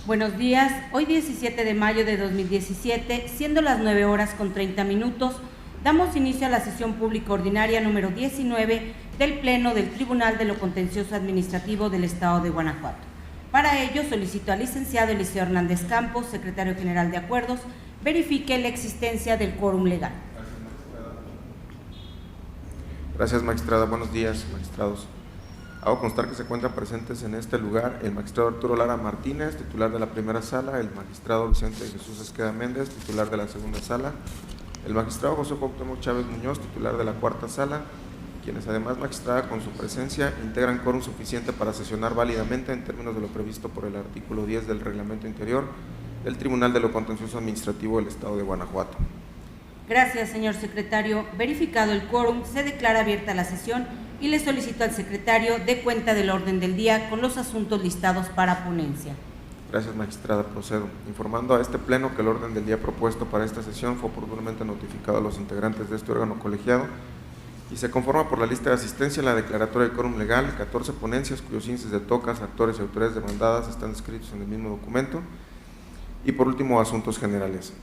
Buenos días, hoy 17 de mayo de 2017, siendo las 9:30, damos inicio a la sesión pública ordinaria número 19 del Pleno del Tribunal de lo Contencioso Administrativo del Estado de Guanajuato. Para ello, solicito al licenciado Eliseo Hernández Campos, secretario general de Acuerdos, verifique la existencia del quórum legal. Gracias, magistrada. Buenos días, magistrados. Hago constar que se encuentran presentes en este lugar el magistrado Arturo Lara Martínez, titular de la primera sala, el magistrado Vicente Jesús Esqueda Méndez, titular de la segunda sala, el magistrado José Cuauhtémoc Chávez Muñoz, titular de la cuarta sala, quienes además, magistrada, con su presencia integran quórum suficiente para sesionar válidamente en términos de lo previsto por el artículo 10 del reglamento interior del Tribunal de lo Contencioso Administrativo del Estado de Guanajuato. Gracias, señor secretario. Verificado el quórum, se declara abierta la sesión y le solicito al secretario dé cuenta del orden del día con los asuntos listados para ponencia. Gracias, magistrada. Procedo. Informando a este pleno que el orden del día propuesto para esta sesión fue oportunamente notificado a los integrantes de este órgano colegiado y se conforma por la lista de asistencia en la declaratoria de quórum legal, 14 ponencias cuyos índices de tocas, actores y autoridades demandadas están descritos en el mismo documento, y por último, asuntos generales.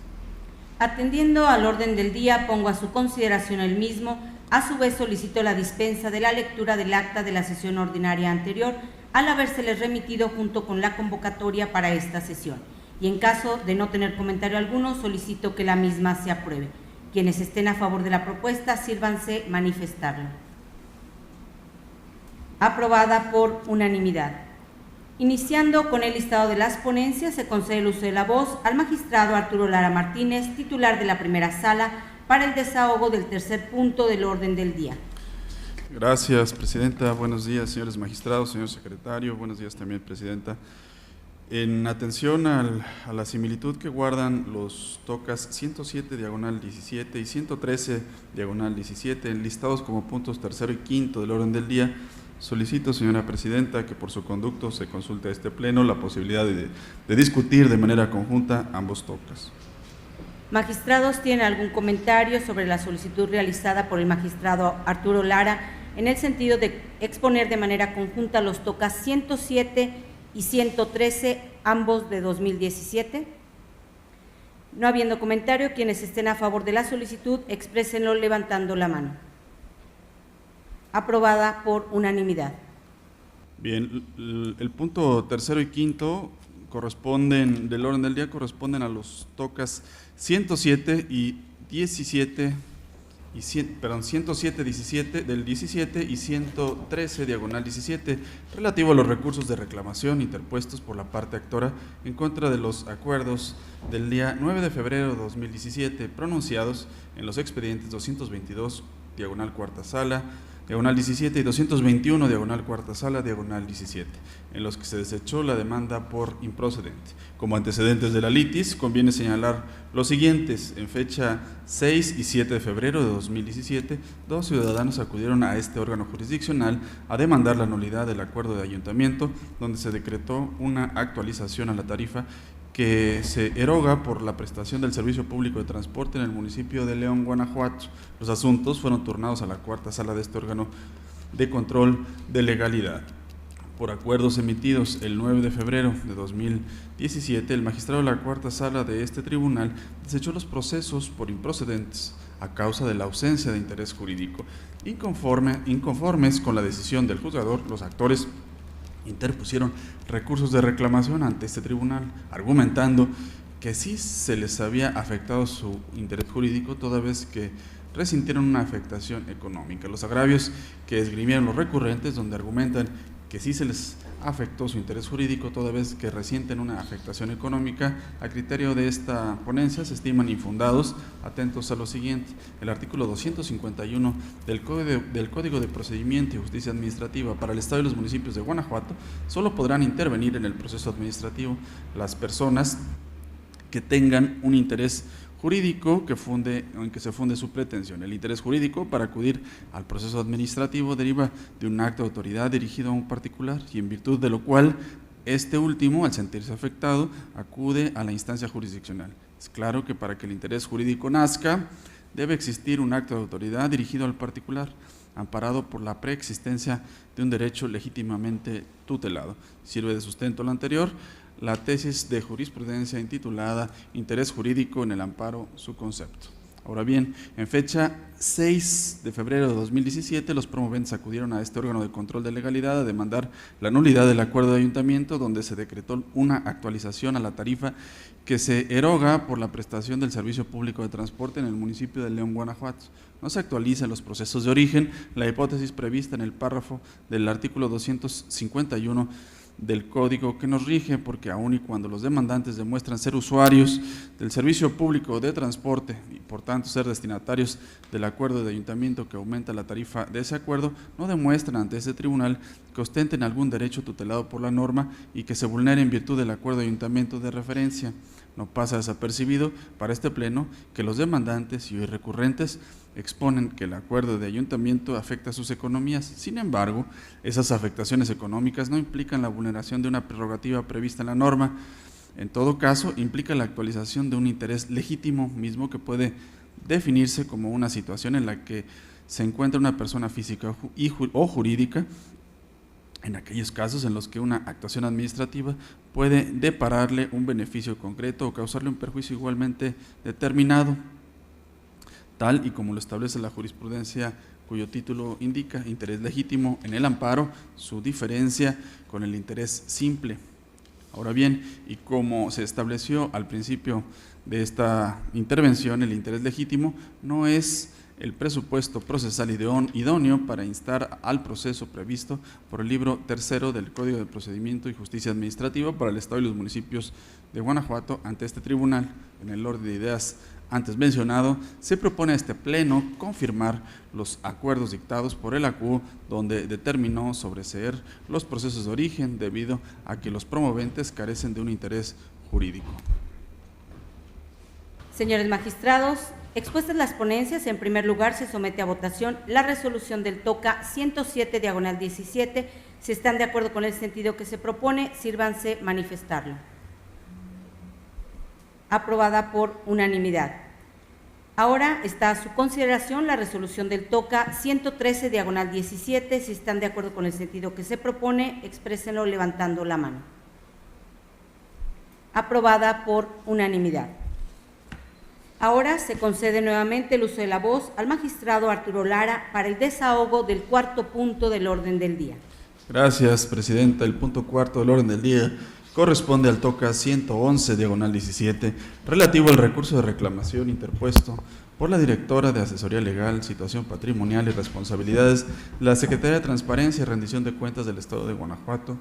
Atendiendo al orden del día, pongo a su consideración el mismo. A su vez, solicito la dispensa de la lectura del acta de la sesión ordinaria anterior, al habérseles remitido junto con la convocatoria para esta sesión. Y en caso de no tener comentario alguno, solicito que la misma se apruebe. Quienes estén a favor de la propuesta, sírvanse manifestarlo. Aprobada por unanimidad. Iniciando con el listado de las ponencias, se concede el uso de la voz al magistrado Arturo Lara Martínez, titular de la primera sala, para el desahogo del tercer punto del orden del día. Gracias, presidenta. Buenos días, señores magistrados, señor secretario. Buenos días también, presidenta. En atención a la similitud que guardan los tocas 107 diagonal 17 y 113 diagonal 17, listados como puntos tercero y quinto del orden del día, solicito, señora presidenta, que por su conducto se consulte a este pleno la posibilidad de discutir de manera conjunta ambos tocas. Magistrados, ¿tienen algún comentario sobre la solicitud realizada por el magistrado Arturo Lara en el sentido de exponer de manera conjunta los tocas 107 y 113, ambos de 2017? No habiendo comentario, quienes estén a favor de la solicitud, exprésenlo levantando la mano. Aprobada por unanimidad. Bien, el punto tercero y quinto del orden del día corresponden a los tocas 107 y 17 y 107 17 del 17 y 113 diagonal 17, relativo a los recursos de reclamación interpuestos por la parte actora en contra de los acuerdos del día 9 de febrero de 2017 pronunciados en los expedientes 222 diagonal cuarta sala diagonal 17 y 221 diagonal cuarta sala diagonal 17, en los que se desechó la demanda por improcedente. Como antecedentes de la litis, conviene señalar los siguientes. En fecha 6 y 7 de febrero de 2017, dos ciudadanos acudieron a este órgano jurisdiccional a demandar la nulidad del acuerdo de ayuntamiento, donde se decretó una actualización a la tarifa que se eroga por la prestación del servicio público de transporte en el municipio de León, Guanajuato. Los asuntos fueron turnados a la cuarta sala de este órgano de control de legalidad. Por acuerdos emitidos el 9 de febrero de 2017, el magistrado de la cuarta sala de este tribunal desechó los procesos por improcedentes a causa de la ausencia de interés jurídico. Inconformes con la decisión del juzgador, los actores interpusieron recursos de reclamación ante este tribunal, argumentando que sí se les había afectado su interés jurídico, toda vez que resintieron una afectación económica. Los agravios que esgrimieron los recurrentes, donde argumentan que sí se les afectó su interés jurídico, toda vez que resienten una afectación económica, a criterio de esta ponencia se estiman infundados. Atentos a lo siguiente: el artículo 251 del Código de Procedimiento y Justicia Administrativa para el Estado y los municipios de Guanajuato, solo podrán intervenir en el proceso administrativo las personas que tengan un interés jurídico en que se funde su pretensión. El interés jurídico para acudir al proceso administrativo deriva de un acto de autoridad dirigido a un particular, y en virtud de lo cual este último, al sentirse afectado, acude a la instancia jurisdiccional. Es claro que para que el interés jurídico nazca, debe existir un acto de autoridad dirigido al particular. amparado por la preexistencia de un derecho legítimamente tutelado. Sirve de sustento lo anterior la tesis de jurisprudencia intitulada Interés jurídico en el amparo, su concepto. Ahora bien, en fecha 6 de febrero de 2017, los promoventes acudieron a este órgano de control de legalidad a demandar la nulidad del acuerdo de ayuntamiento, donde se decretó una actualización a la tarifa que se eroga por la prestación del servicio público de transporte en el municipio de León, Guanajuato. No se actualizan los procesos de origen, la hipótesis prevista en el párrafo del artículo 251 del código que nos rige, porque aun y cuando los demandantes demuestran ser usuarios del servicio público de transporte y por tanto ser destinatarios del acuerdo de ayuntamiento que aumenta la tarifa de ese acuerdo, no demuestran ante ese tribunal que ostenten algún derecho tutelado por la norma y que se vulnere en virtud del acuerdo de ayuntamiento de referencia. No pasa desapercibido para este pleno que los demandantes y recurrentes exponen que el acuerdo de ayuntamiento afecta a sus economías. Sin embargo, esas afectaciones económicas no implican la vulneración de una prerrogativa prevista en la norma. En todo caso, implica la actualización de un interés legítimo mismo que puede definirse como una situación en la que se encuentra una persona física o jurídica, en aquellos casos en los que una actuación administrativa puede depararle un beneficio concreto o causarle un perjuicio igualmente determinado, tal y como lo establece la jurisprudencia cuyo título indica, interés legítimo en el amparo, su diferencia con el interés simple. Ahora bien, y como se estableció al principio de esta intervención, el interés legítimo no es el presupuesto procesal idóneo para instar al proceso previsto por el libro tercero del Código de Procedimiento y Justicia Administrativa para el Estado y los municipios de Guanajuato ante este tribunal. En el orden de ideas antes mencionado, se propone a este pleno confirmar los acuerdos dictados por el ACU, donde determinó sobreseer los procesos de origen debido a que los promoventes carecen de un interés jurídico. Señores magistrados, expuestas las ponencias, en primer lugar se somete a votación la resolución del TOCA 107/17. Si están de acuerdo con el sentido que se propone, sírvanse manifestarlo. Aprobada por unanimidad. Ahora está a su consideración la resolución del TOCA 113/17. Si están de acuerdo con el sentido que se propone, exprésenlo levantando la mano. Aprobada por unanimidad. Ahora se concede nuevamente el uso de la voz al magistrado Arturo Lara para el desahogo del cuarto punto del orden del día. Gracias, Presidenta. El punto cuarto del orden del día corresponde al TOCA 111/17, relativo al recurso de reclamación interpuesto por la directora de Asesoría Legal, Situación Patrimonial y Responsabilidades de la Secretaría de Transparencia y Rendición de Cuentas del Estado de Guanajuato,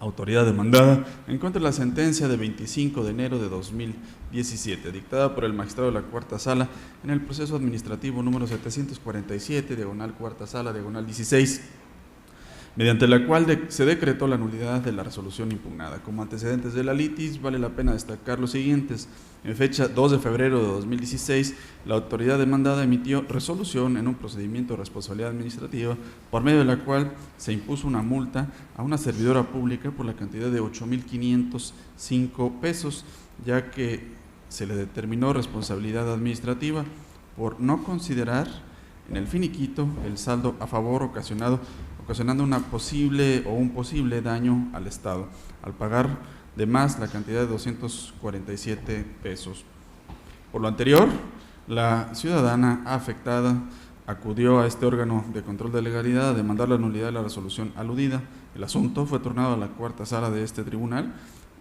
autoridad demandada, en contra de la sentencia de 25 de enero de 2017, dictada por el magistrado de la Cuarta Sala en el proceso administrativo número 747, Cuarta Sala, 16, mediante la cual se decretó la nulidad de la resolución impugnada. Como antecedentes de la litis, vale la pena destacar los siguientes. En fecha 2 de febrero de 2016, la autoridad demandada emitió resolución en un procedimiento de responsabilidad administrativa, por medio de la cual se impuso una multa a una servidora pública por la cantidad de 8,505 pesos, ya que se le determinó responsabilidad administrativa por no considerar en el finiquito el saldo a favor ocasionando un posible daño al Estado, al pagar de más la cantidad de 247 pesos. Por lo anterior, la ciudadana afectada acudió a este órgano de control de legalidad a demandar la nulidad de la resolución aludida. El asunto fue turnado a la Cuarta Sala de este tribunal.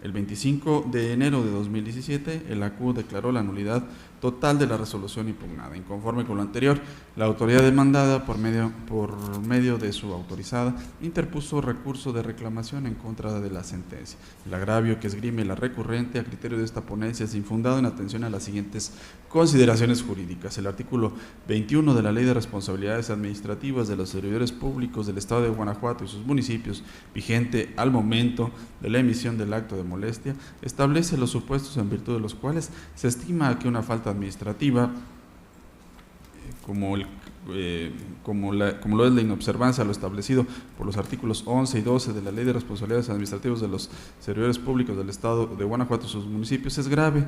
El 25 de enero de 2017, el ACU declaró la nulidad total de la resolución impugnada. Inconforme con lo anterior, la autoridad demandada, por medio de su autorizada, interpuso recurso de reclamación en contra de la sentencia. El agravio que esgrime la recurrente a criterio de esta ponencia es infundado en atención a las siguientes consideraciones jurídicas. El artículo 21 de la Ley de Responsabilidades Administrativas de los Servidores Públicos del Estado de Guanajuato y sus municipios, vigente al momento de la emisión del acto de molestia, establece los supuestos en virtud de los cuales se estima que una falta administrativa, como lo es la inobservancia a lo establecido por los artículos 11 y 12 de la Ley de Responsabilidades Administrativas de los Servidores Públicos del Estado de Guanajuato y sus municipios, es grave,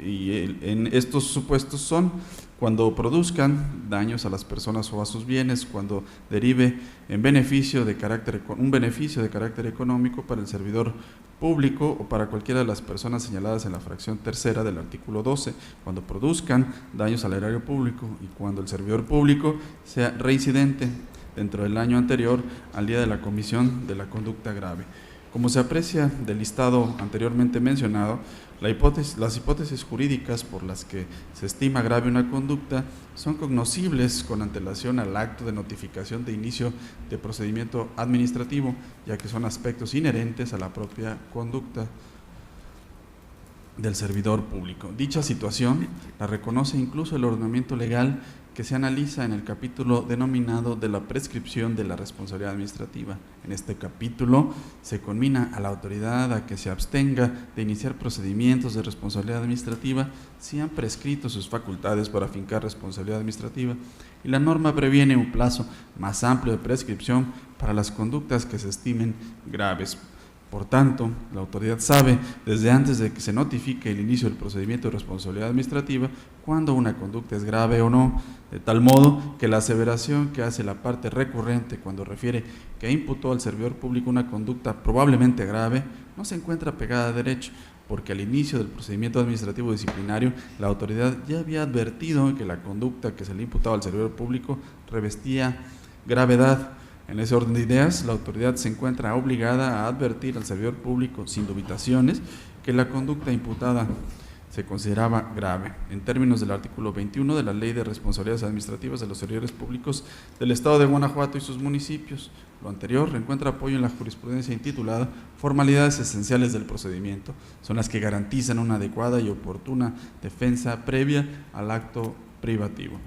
en estos supuestos son cuando produzcan daños a las personas o a sus bienes, cuando derive en un beneficio de carácter económico para el servidor público o para cualquiera de las personas señaladas en la fracción tercera del artículo 12, cuando produzcan daños al erario público y cuando el servidor público sea reincidente dentro del año anterior al día de la comisión de la conducta grave. Como se aprecia del listado anteriormente mencionado, las hipótesis jurídicas por las que se estima grave una conducta son cognoscibles con antelación al acto de notificación de inicio de procedimiento administrativo, ya que son aspectos inherentes a la propia conducta del servidor público. Dicha situación la reconoce incluso el ordenamiento legal que se analiza en el capítulo denominado de la prescripción de la responsabilidad administrativa. En este capítulo se conmina a la autoridad a que se abstenga de iniciar procedimientos de responsabilidad administrativa si han prescrito sus facultades para fincar responsabilidad administrativa, y la norma previene un plazo más amplio de prescripción para las conductas que se estimen graves. Por tanto, la autoridad sabe, desde antes de que se notifique el inicio del procedimiento de responsabilidad administrativa, cuándo una conducta es grave o no, de tal modo que la aseveración que hace la parte recurrente cuando refiere que imputó al servidor público una conducta probablemente grave, no se encuentra pegada a derecho, porque al inicio del procedimiento administrativo disciplinario, la autoridad ya había advertido que la conducta que se le imputaba al servidor público revestía gravedad. En ese orden de ideas, la autoridad se encuentra obligada a advertir al servidor público sin dubitaciones que la conducta imputada se consideraba grave, en términos del artículo 21 de la Ley de Responsabilidades Administrativas de los Servidores Públicos del Estado de Guanajuato y sus municipios. Lo anterior encuentra apoyo en la jurisprudencia intitulada Formalidades Esenciales del Procedimiento. Son las que garantizan una adecuada y oportuna defensa previa al acto privativo.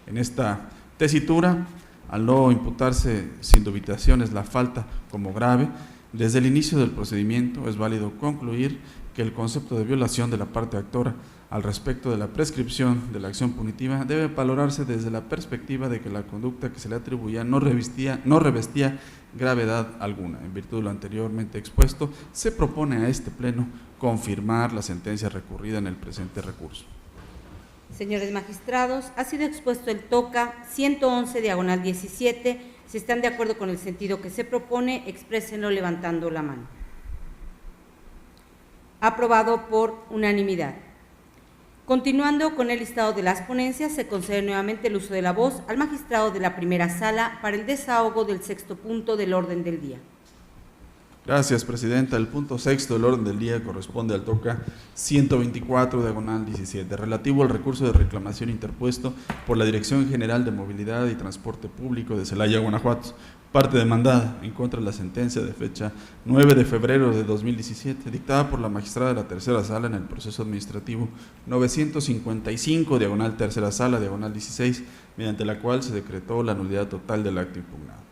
En esta tesitura, al no imputarse sin dubitaciones la falta como grave, desde el inicio del procedimiento es válido concluir que el concepto de violación de la parte actora al respecto de la prescripción de la acción punitiva debe valorarse desde la perspectiva de que la conducta que se le atribuía no revestía gravedad alguna. En virtud de lo anteriormente expuesto, se propone a este Pleno confirmar la sentencia recurrida en el presente recurso. Señores magistrados, ha sido expuesto el TOCA 111/17. Si están de acuerdo con el sentido que se propone, exprésenlo levantando la mano. Aprobado por unanimidad. Continuando con el listado de las ponencias, se concede nuevamente el uso de la voz al magistrado de la primera sala para el desahogo del sexto punto del orden del día. Gracias, Presidenta. El punto sexto del orden del día corresponde al TOCA 124/17, relativo al recurso de reclamación interpuesto por la Dirección General de Movilidad y Transporte Público de Celaya, Guanajuato, parte demandada en contra de la sentencia de fecha 9 de febrero de 2017, dictada por la magistrada de la tercera sala en el proceso administrativo 955/tercera sala, -16, mediante la cual se decretó la nulidad total del acto impugnado.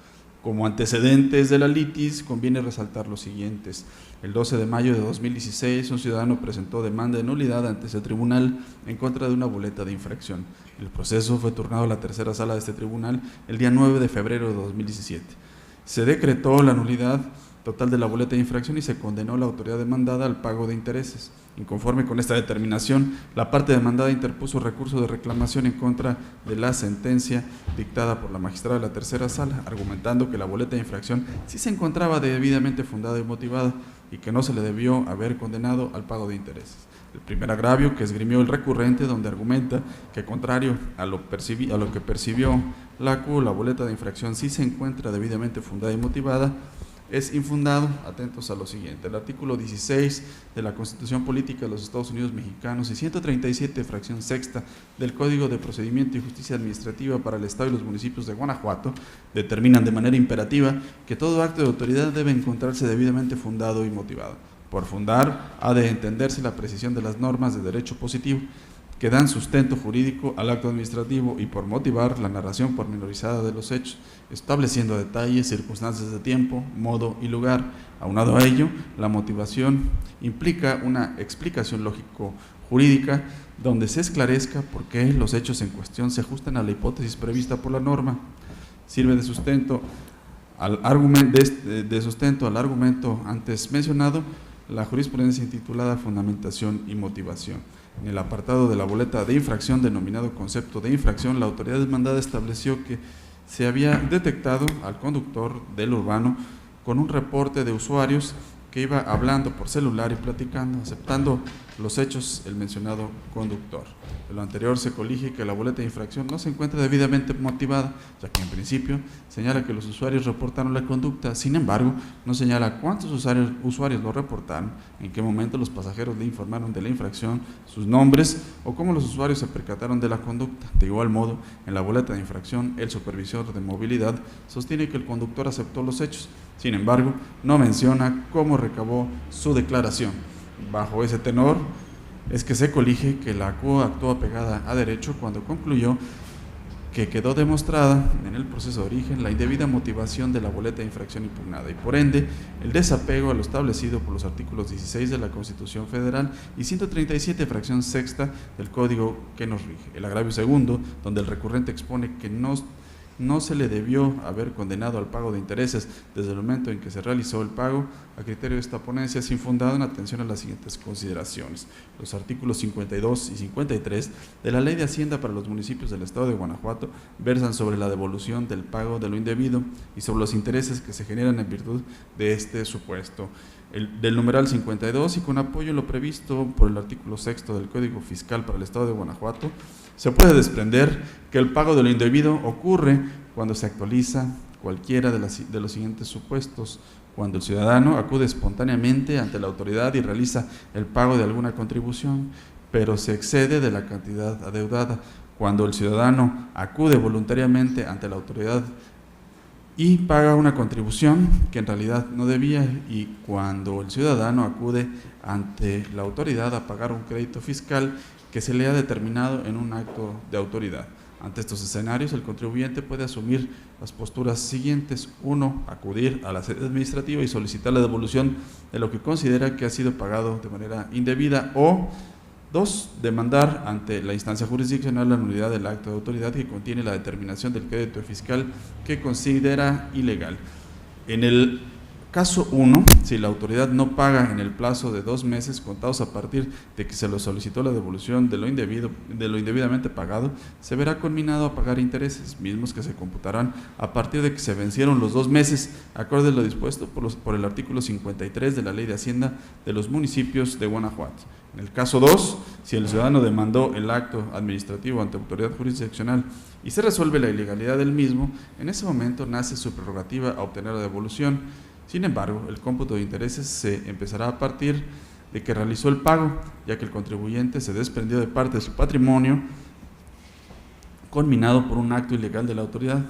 Como antecedentes de la litis, conviene resaltar los siguientes. El 12 de mayo de 2016, un ciudadano presentó demanda de nulidad ante ese tribunal en contra de una boleta de infracción. El proceso fue turnado a la tercera sala de este tribunal el día 9 de febrero de 2017. Se decretó la nulidad total de la boleta de infracción y se condenó a la autoridad demandada al pago de intereses. Inconforme con esta determinación, la parte demandada interpuso recurso de reclamación en contra de la sentencia dictada por la magistrada de la tercera sala, argumentando que la boleta de infracción sí se encontraba debidamente fundada y motivada y que no se le debió haber condenado al pago de intereses. El primer agravio que esgrimió el recurrente, donde argumenta que contrario a lo que percibió la CU, la boleta de infracción sí se encuentra debidamente fundada y motivada, es infundado. Atentos a lo siguiente: el artículo 16 de la Constitución Política de los Estados Unidos Mexicanos y 137, fracción sexta del Código de Procedimiento y Justicia Administrativa para el Estado y los municipios de Guanajuato determinan de manera imperativa que todo acto de autoridad debe encontrarse debidamente fundado y motivado. Por fundar, ha de entenderse la precisión de las normas de derecho positivo que dan sustento jurídico al acto administrativo, y por motivar la narración pormenorizada de los hechos, estableciendo detalles, circunstancias de tiempo, modo y lugar. Aunado a ello, la motivación implica una explicación lógico-jurídica donde se esclarezca por qué los hechos en cuestión se ajustan a la hipótesis prevista por la norma. Sirve de sustento al argumento antes mencionado la jurisprudencia intitulada Fundamentación y Motivación. En el apartado de la boleta de infracción denominado concepto de infracción, la autoridad demandada estableció que se había detectado al conductor del urbano con un reporte de usuarios que iba hablando por celular y platicando, aceptando los hechos el mencionado conductor. De lo anterior se colige que la boleta de infracción no se encuentra debidamente motivada, ya que en principio señala que los usuarios reportaron la conducta, sin embargo, no señala cuántos usuarios lo reportaron, en qué momento los pasajeros le informaron de la infracción, sus nombres o cómo los usuarios se percataron de la conducta. De igual modo, en la boleta de infracción, el supervisor de movilidad sostiene que el conductor aceptó los hechos, sin embargo, no menciona cómo recabó su declaración. Bajo ese tenor es que se colige que la ACU actuó apegada a derecho cuando concluyó que quedó demostrada en el proceso de origen la indebida motivación de la boleta de infracción impugnada y por ende el desapego a lo establecido por los artículos 16 de la Constitución Federal y 137 fracción sexta del Código que nos rige. El agravio segundo, donde el recurrente expone que no se le debió haber condenado al pago de intereses desde el momento en que se realizó el pago, a criterio de esta ponencia es infundado en atención a las siguientes consideraciones. Los artículos 52 y 53 de la Ley de Hacienda para los municipios del Estado de Guanajuato versan sobre la devolución del pago de lo indebido y sobre los intereses que se generan en virtud de este supuesto. Del numeral 52 y con apoyo en lo previsto por el artículo 6 del Código Fiscal para el Estado de Guanajuato, se puede desprender que el pago de lo indebido ocurre cuando se actualiza cualquiera de los siguientes supuestos: cuando el ciudadano acude espontáneamente ante la autoridad y realiza el pago de alguna contribución, pero se excede de la cantidad adeudada; cuando el ciudadano acude voluntariamente ante la autoridad y paga una contribución que en realidad no debía; y cuando el ciudadano acude ante la autoridad a pagar un crédito fiscal que se le ha determinado en un acto de autoridad. Ante estos escenarios, el contribuyente puede asumir las posturas siguientes: 1. Acudir a la sede administrativa y solicitar la devolución de lo que considera que ha sido pagado de manera indebida, o 2. Demandar ante la instancia jurisdiccional la nulidad del acto de autoridad que contiene la determinación del crédito fiscal que considera ilegal. En el caso 1, si la autoridad no paga en el plazo de 2 meses contados a partir de que se le solicitó la devolución de lo indebidamente pagado, se verá conminado a pagar intereses, mismos que se computarán a partir de que se vencieron los 2 meses, acorde a lo dispuesto por el artículo 53 de la Ley de Hacienda de los municipios de Guanajuato. En el caso 2, si el ciudadano demandó el acto administrativo ante autoridad jurisdiccional y se resuelve la ilegalidad del mismo, en ese momento nace su prerrogativa a obtener la devolución. Sin embargo, el cómputo de intereses se empezará a partir de que realizó el pago, ya que el contribuyente se desprendió de parte de su patrimonio conminado por un acto ilegal de la autoridad.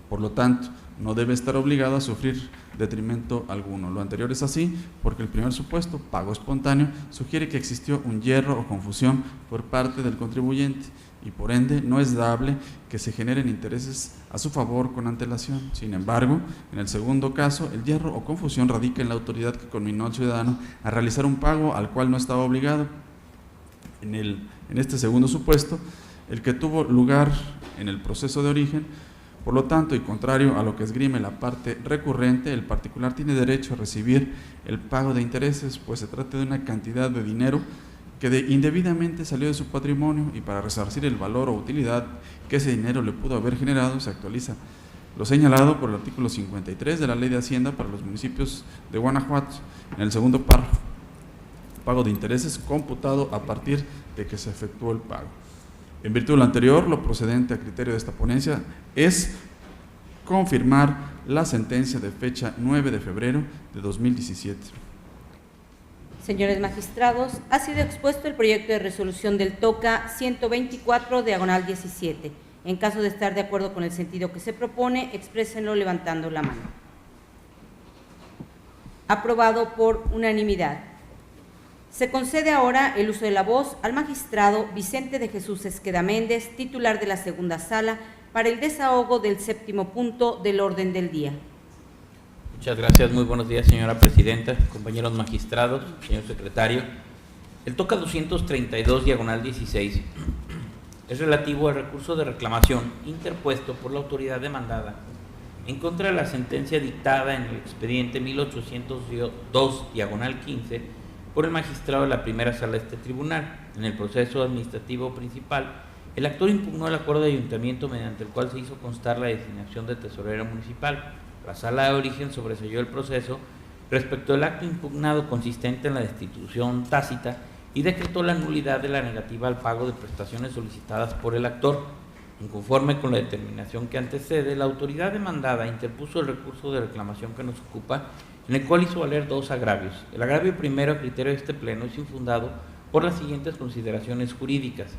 Por lo tanto, no debe estar obligado a sufrir detrimento alguno. Lo anterior es así porque el primer supuesto, pago espontáneo, sugiere que existió un yerro o confusión por parte del contribuyente y por ende no es dable que se generen intereses a su favor con antelación. Sin embargo, en el segundo caso, el yerro o confusión radica en la autoridad que conminó al ciudadano a realizar un pago al cual no estaba obligado. En este segundo supuesto, el que tuvo lugar en el proceso de origen. Por lo tanto, y contrario a lo que esgrime la parte recurrente, el particular tiene derecho a recibir el pago de intereses, pues se trata de una cantidad de dinero que indebidamente salió de su patrimonio y para resarcir el valor o utilidad que ese dinero le pudo haber generado, se actualiza lo señalado por el artículo 53 de la Ley de Hacienda para los municipios de Guanajuato, en el segundo párrafo: pago de intereses computado a partir de que se efectuó el pago. En virtud de lo anterior, lo procedente a criterio de esta ponencia es confirmar la sentencia de fecha 9 de febrero de 2017. Señores magistrados, ha sido expuesto el proyecto de resolución del TOCA 124/17. En caso de estar de acuerdo con el sentido que se propone, exprésenlo levantando la mano. Aprobado por unanimidad. Se concede ahora el uso de la voz al magistrado Vicente de Jesús Esqueda Méndez, titular de la segunda sala, para el desahogo del 7º punto del orden del día. Muchas gracias, muy buenos días, señora presidenta, compañeros magistrados, señor secretario. El TOCA 232/16 es relativo al recurso de reclamación interpuesto por la autoridad demandada en contra de la sentencia dictada en el expediente 1802/15 por el magistrado de la primera sala de este tribunal. En el proceso administrativo principal, el actor impugnó el acuerdo de ayuntamiento mediante el cual se hizo constar la designación de tesorero municipal. La sala de origen sobreseyó el proceso respecto al acto impugnado consistente en la destitución tácita y decretó la nulidad de la negativa al pago de prestaciones solicitadas por el actor. Inconforme con la determinación que antecede, la autoridad demandada interpuso el recurso de reclamación que nos ocupa, en el cual hizo valer dos agravios. El agravio primero, a criterio de este pleno, es infundado por las siguientes consideraciones jurídicas.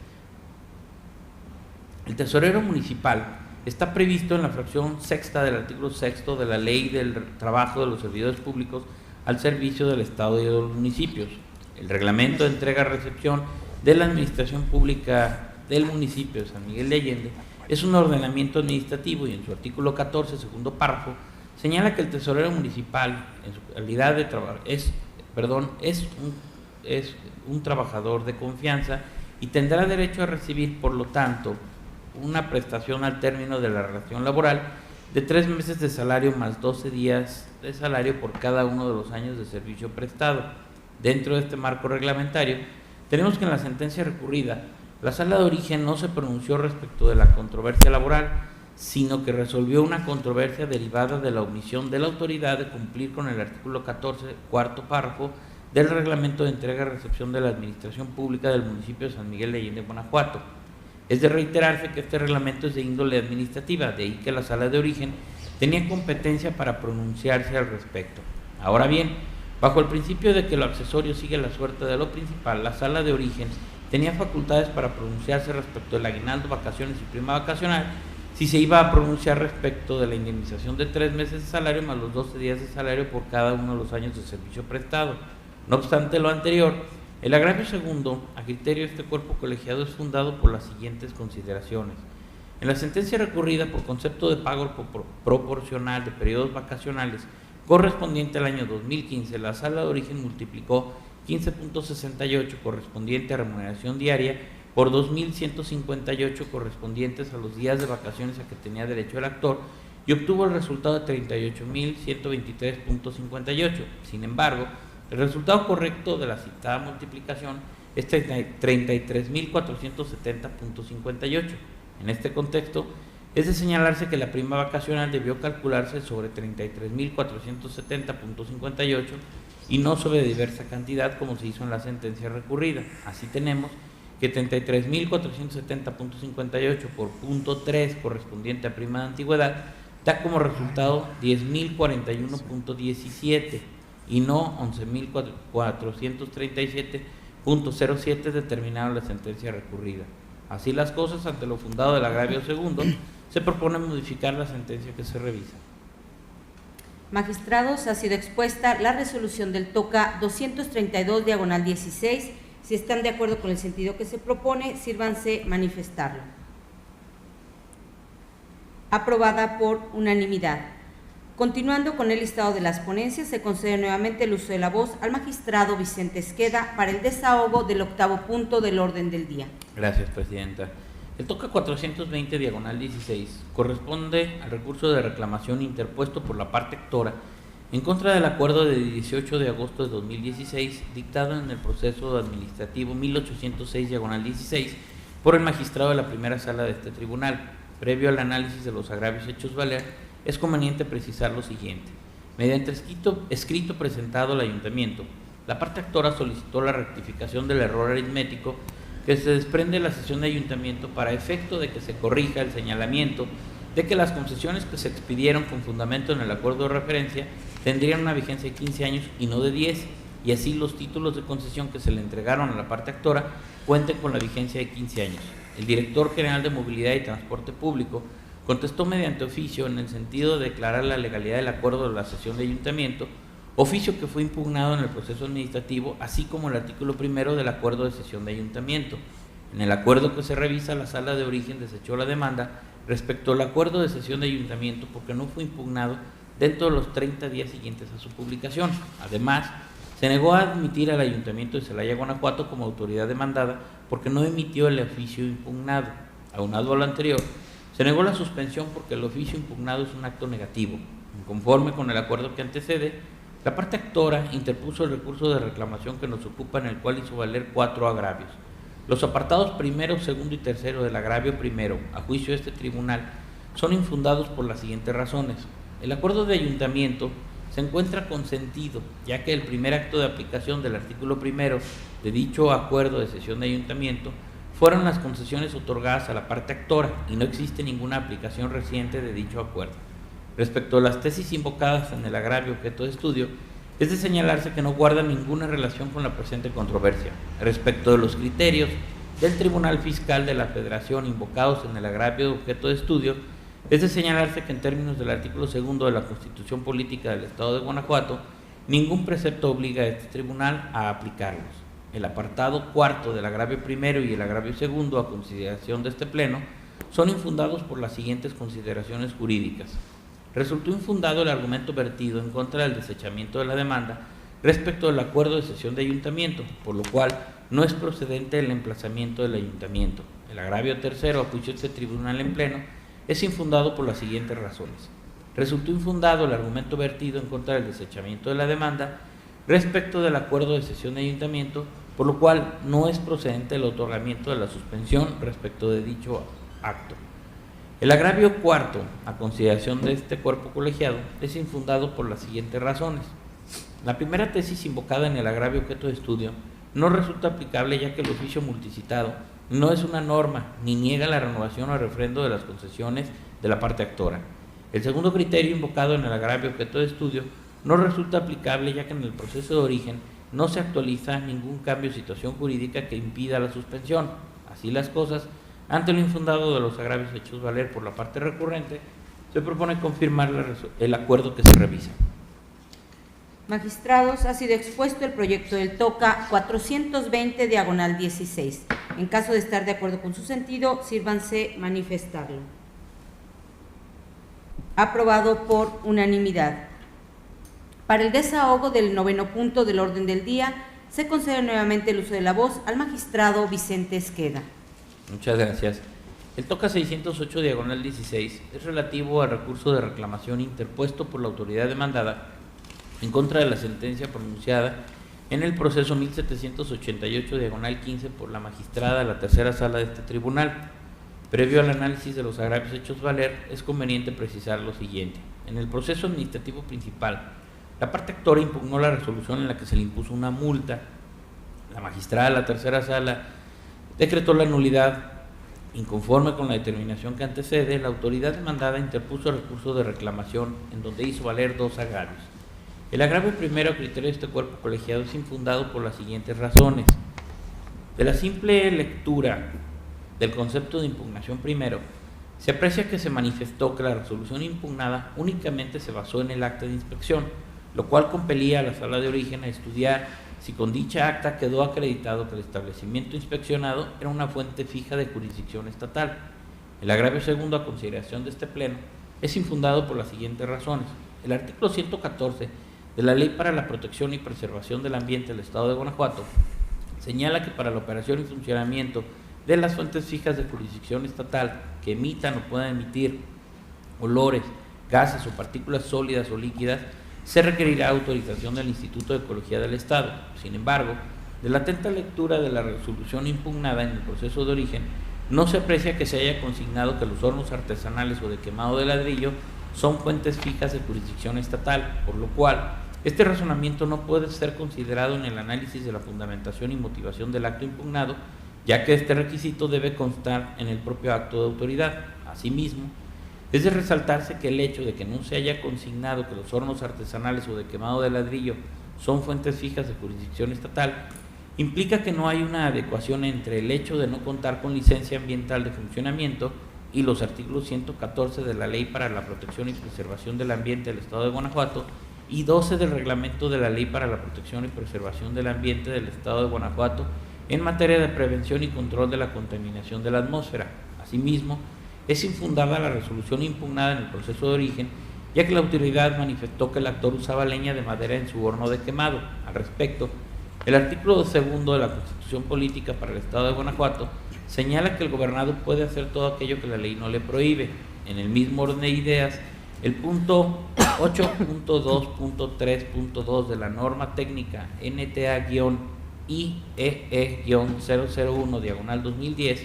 El tesorero municipal está previsto en la fracción sexta del artículo sexto de la Ley del Trabajo de los Servidores Públicos al servicio del Estado y de los municipios. El reglamento de entrega-recepción de la Administración Pública del municipio de San Miguel de Allende es un ordenamiento administrativo y en su artículo 14, segundo párrafo, señala que el tesorero municipal, en su calidad de es un trabajador de confianza y tendrá derecho a recibir, por lo tanto, una prestación al término de la relación laboral de 3 meses de salario más 12 días de salario por cada uno de los años de servicio prestado. Dentro de este marco reglamentario, tenemos que en la sentencia recurrida, la sala de origen no se pronunció respecto de la controversia laboral, sino que resolvió una controversia derivada de la omisión de la autoridad de cumplir con el artículo 14, cuarto párrafo, del reglamento de entrega-recepción de la Administración Pública del municipio de San Miguel de Allende, Guanajuato. Es de reiterarse que este reglamento es de índole administrativa, de ahí que la sala de origen tenía competencia para pronunciarse al respecto. Ahora bien, bajo el principio de que lo accesorio sigue la suerte de lo principal, la sala de origen tenía facultades para pronunciarse respecto del aguinaldo, vacaciones y prima vacacional, si se iba a pronunciar respecto de la indemnización de 3 meses de salario más los 12 días de salario por cada uno de los años de servicio prestado. No obstante lo anterior, el agravio segundo, a criterio de este cuerpo colegiado, es fundado por las siguientes consideraciones. En la sentencia recurrida por concepto de pago proporcional de periodos vacacionales correspondiente al año 2015, la sala de origen multiplicó 15.68 correspondiente a remuneración diaria por 2.158 correspondientes a los días de vacaciones a que tenía derecho el actor y obtuvo el resultado de 38.123.58. Sin embargo, el resultado correcto de la citada multiplicación es 33.470.58. En este contexto, es de señalarse que la prima vacacional debió calcularse sobre 33.470.58 y no sobre diversa cantidad como se hizo en la sentencia recurrida. Así tenemos que 33.470.58 por punto 3 correspondiente a prima de antigüedad da como resultado 10.041.17 y no 11.437.07 determinado en la sentencia recurrida. Así las cosas, ante lo fundado del agravio segundo, se propone modificar la sentencia que se revisa. Magistrados, ha sido expuesta la resolución del TOCA 232/16. Si están de acuerdo con el sentido que se propone, sírvanse manifestarlo. Aprobada por unanimidad. Continuando con el listado de las ponencias, se concede nuevamente el uso de la voz al magistrado Vicente Esqueda para el desahogo del 8º punto del orden del día. Gracias, Presidenta. El TOCA 420/16 corresponde al recurso de reclamación interpuesto por la parte actora en contra del acuerdo de 18 de agosto de 2016 dictado en el proceso administrativo 1806/16 por el magistrado de la primera sala de este tribunal. Previo al análisis de los agravios hechos valer, es conveniente precisar lo siguiente. Mediante escrito presentado al ayuntamiento, la parte actora solicitó la rectificación del error aritmético que se desprende de la sesión de ayuntamiento para efecto de que se corrija el señalamiento de que las concesiones que se expidieron con fundamento en el acuerdo de referencia tendrían una vigencia de 15 años y no de 10, y así los títulos de concesión que se le entregaron a la parte actora cuenten con la vigencia de 15 años. El director general de Movilidad y Transporte Público contestó mediante oficio en el sentido de declarar la legalidad del acuerdo de la sesión de ayuntamiento, oficio que fue impugnado en el proceso administrativo, así como el artículo primero del acuerdo de sesión de ayuntamiento. En el acuerdo que se revisa, la sala de origen desechó la demanda respecto al acuerdo de sesión de ayuntamiento porque no fue impugnado dentro de los 30 días siguientes a su publicación. Además, se negó a admitir al Ayuntamiento de Celaya, Guanajuato, como autoridad demandada porque no emitió el oficio impugnado. Aunado a lo anterior, se negó la suspensión porque el oficio impugnado es un acto negativo. Conforme con el acuerdo que antecede, La parte actora interpuso el recurso de reclamación que nos ocupa, en el cual hizo valer 4 agravios. Los apartados primero, segundo y tercero del agravio primero, a juicio de este tribunal, son infundados por las siguientes razones. El acuerdo de ayuntamiento se encuentra consentido, ya que el primer acto de aplicación del artículo primero de dicho acuerdo de cesión de ayuntamiento fueron las concesiones otorgadas a la parte actora y no existe ninguna aplicación reciente de dicho acuerdo. Respecto a las tesis invocadas en el agravio objeto de estudio, es de señalarse que no guardan ninguna relación con la presente controversia. Respecto de los criterios del Tribunal Fiscal de la Federación invocados en el agravio objeto de estudio, es de señalarse que en términos del artículo 2 de la Constitución Política del Estado de Guanajuato, ningún precepto obliga a este tribunal a aplicarlos. El apartado cuarto del agravio primero y el agravio segundo, a consideración de este Pleno, son infundados por las siguientes consideraciones jurídicas. Resultó infundado el argumento vertido en contra del desechamiento de la demanda respecto del acuerdo de cesión de ayuntamiento, por lo cual no es procedente el emplazamiento del ayuntamiento. El agravio tercero, a juicio de este tribunal en pleno, es infundado por las siguientes razones. Resultó infundado el argumento vertido en contra del desechamiento de la demanda respecto del acuerdo de cesión de ayuntamiento, por lo cual no es procedente el otorgamiento de la suspensión respecto de dicho acto. El agravio cuarto, a consideración de este cuerpo colegiado, es infundado por las siguientes razones. La primera tesis invocada en el agravio objeto de estudio no resulta aplicable, ya que el oficio multicitado no es una norma ni niega la renovación o refrendo de las concesiones de la parte actora. El segundo criterio invocado en el agravio objeto de estudio no resulta aplicable, ya que en el proceso de origen no se actualiza ningún cambio de situación jurídica que impida la suspensión. Así las cosas, ante lo infundado de los agravios hechos valer por la parte recurrente, se propone confirmar el acuerdo que se revisa. Magistrados, ha sido expuesto el proyecto del TOCA 420/16. En caso de estar de acuerdo con su sentido, sírvanse manifestarlo. Aprobado por unanimidad. Para el desahogo del 9º punto del orden del día, se concede nuevamente el uso de la voz al magistrado Vicente Esqueda. Muchas gracias. El TOCA 608/16 es relativo al recurso de reclamación interpuesto por la autoridad demandada en contra de la sentencia pronunciada en el proceso 1788/15 por la magistrada de la tercera sala de este tribunal. Previo al análisis de los agravios hechos valer, es conveniente precisar lo siguiente. En el proceso administrativo principal, la parte actora impugnó la resolución en la que se le impuso una multa. La magistrada de la tercera sala decretó la nulidad. Inconforme con la determinación que antecede, la autoridad demandada interpuso el recurso de reclamación, en donde hizo valer 2 agravios. El agravio primero, a criterio de este cuerpo colegiado, es infundado por las siguientes razones. De la simple lectura del concepto de impugnación primero, se aprecia que se manifestó que la resolución impugnada únicamente se basó en el acta de inspección, lo cual compelía a la sala de origen a estudiar si con dicha acta quedó acreditado que el establecimiento inspeccionado era una fuente fija de jurisdicción estatal. El agravio segundo, a consideración de este Pleno, es infundado por las siguientes razones. El artículo 114 de la Ley para la Protección y Preservación del Ambiente del Estado de Guanajuato señala que para la operación y funcionamiento de las fuentes fijas de jurisdicción estatal que emitan o puedan emitir olores, gases o partículas sólidas o líquidas, se requerirá autorización del Instituto de Ecología del Estado. Sin embargo, de la atenta lectura de la resolución impugnada en el proceso de origen, no se aprecia que se haya consignado que los hornos artesanales o de quemado de ladrillo son fuentes fijas de jurisdicción estatal, por lo cual este razonamiento no puede ser considerado en el análisis de la fundamentación y motivación del acto impugnado, ya que este requisito debe constar en el propio acto de autoridad. Asimismo, es de resaltarse que el hecho de que no se haya consignado que los hornos artesanales o de quemado de ladrillo son fuentes fijas de jurisdicción estatal, implica que no hay una adecuación entre el hecho de no contar con licencia ambiental de funcionamiento y los artículos 114 de la Ley para la Protección y Preservación del Ambiente del Estado de Guanajuato y 12 del Reglamento de la Ley para la Protección y Preservación del Ambiente del Estado de Guanajuato en materia de prevención y control de la contaminación de la atmósfera. Asimismo, es infundada la resolución impugnada en el proceso de origen, ya que la autoridad manifestó que el actor usaba leña de madera en su horno de quemado. Al respecto, el artículo 2 de la Constitución Política para el Estado de Guanajuato señala que el gobernador puede hacer todo aquello que la ley no le prohíbe. En el mismo orden de ideas, El punto 8.2.3.2 de la norma técnica NTA-IEE-001/2010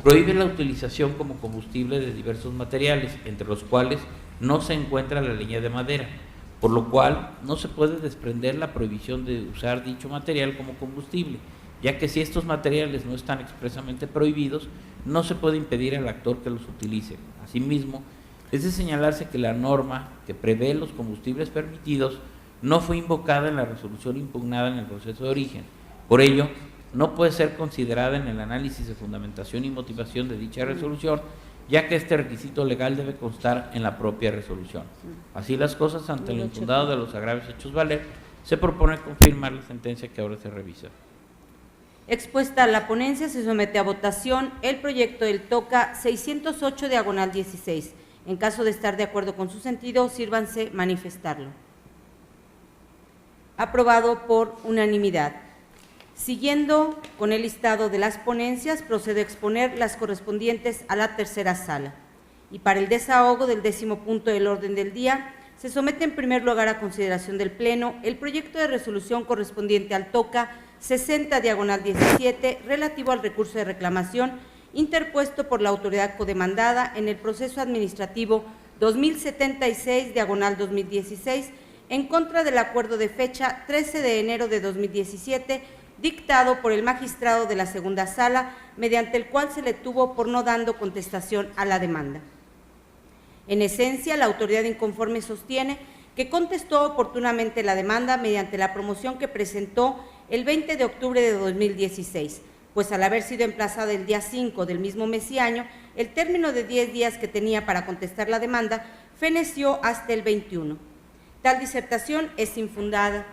prohíbe la utilización como combustible de diversos materiales, entre los cuales no se encuentra la leña de madera, por lo cual no se puede desprender la prohibición de usar dicho material como combustible, ya que si estos materiales no están expresamente prohibidos, no se puede impedir al actor que los utilice. Asimismo, es de señalarse que la norma que prevé los combustibles permitidos no fue invocada en la resolución impugnada en el proceso de origen. Por ello, no puede ser considerada en el análisis de fundamentación y motivación de dicha resolución, ya que este requisito legal debe constar en la propia resolución. Así las cosas, ante lo infundado de los agravios hechos valer, se propone confirmar la sentencia que ahora se revisa. Expuesta la ponencia, se somete a votación el proyecto del TOCA 608/16. En caso de estar de acuerdo con su sentido, sírvanse manifestarlo. Aprobado por unanimidad. Siguiendo con el listado de las ponencias, procedo a exponer las correspondientes a la tercera sala. Y para el desahogo del 10º punto del orden del día, se somete en primer lugar a consideración del Pleno el proyecto de resolución correspondiente al TOCA 60/17 relativo al recurso de reclamación interpuesto por la autoridad codemandada en el proceso administrativo 2076/2016 en contra del acuerdo de fecha 13 de enero de 2017 dictado por el magistrado de la segunda sala, mediante el cual se le tuvo por no dando contestación a la demanda. En esencia, la autoridad inconforme sostiene que contestó oportunamente la demanda mediante la promoción que presentó el 20 de octubre de 2016, pues al haber sido emplazada el día 5 del mismo mes y año, el término de 10 días que tenía para contestar la demanda feneció hasta el 21. Tal disertación es infundada.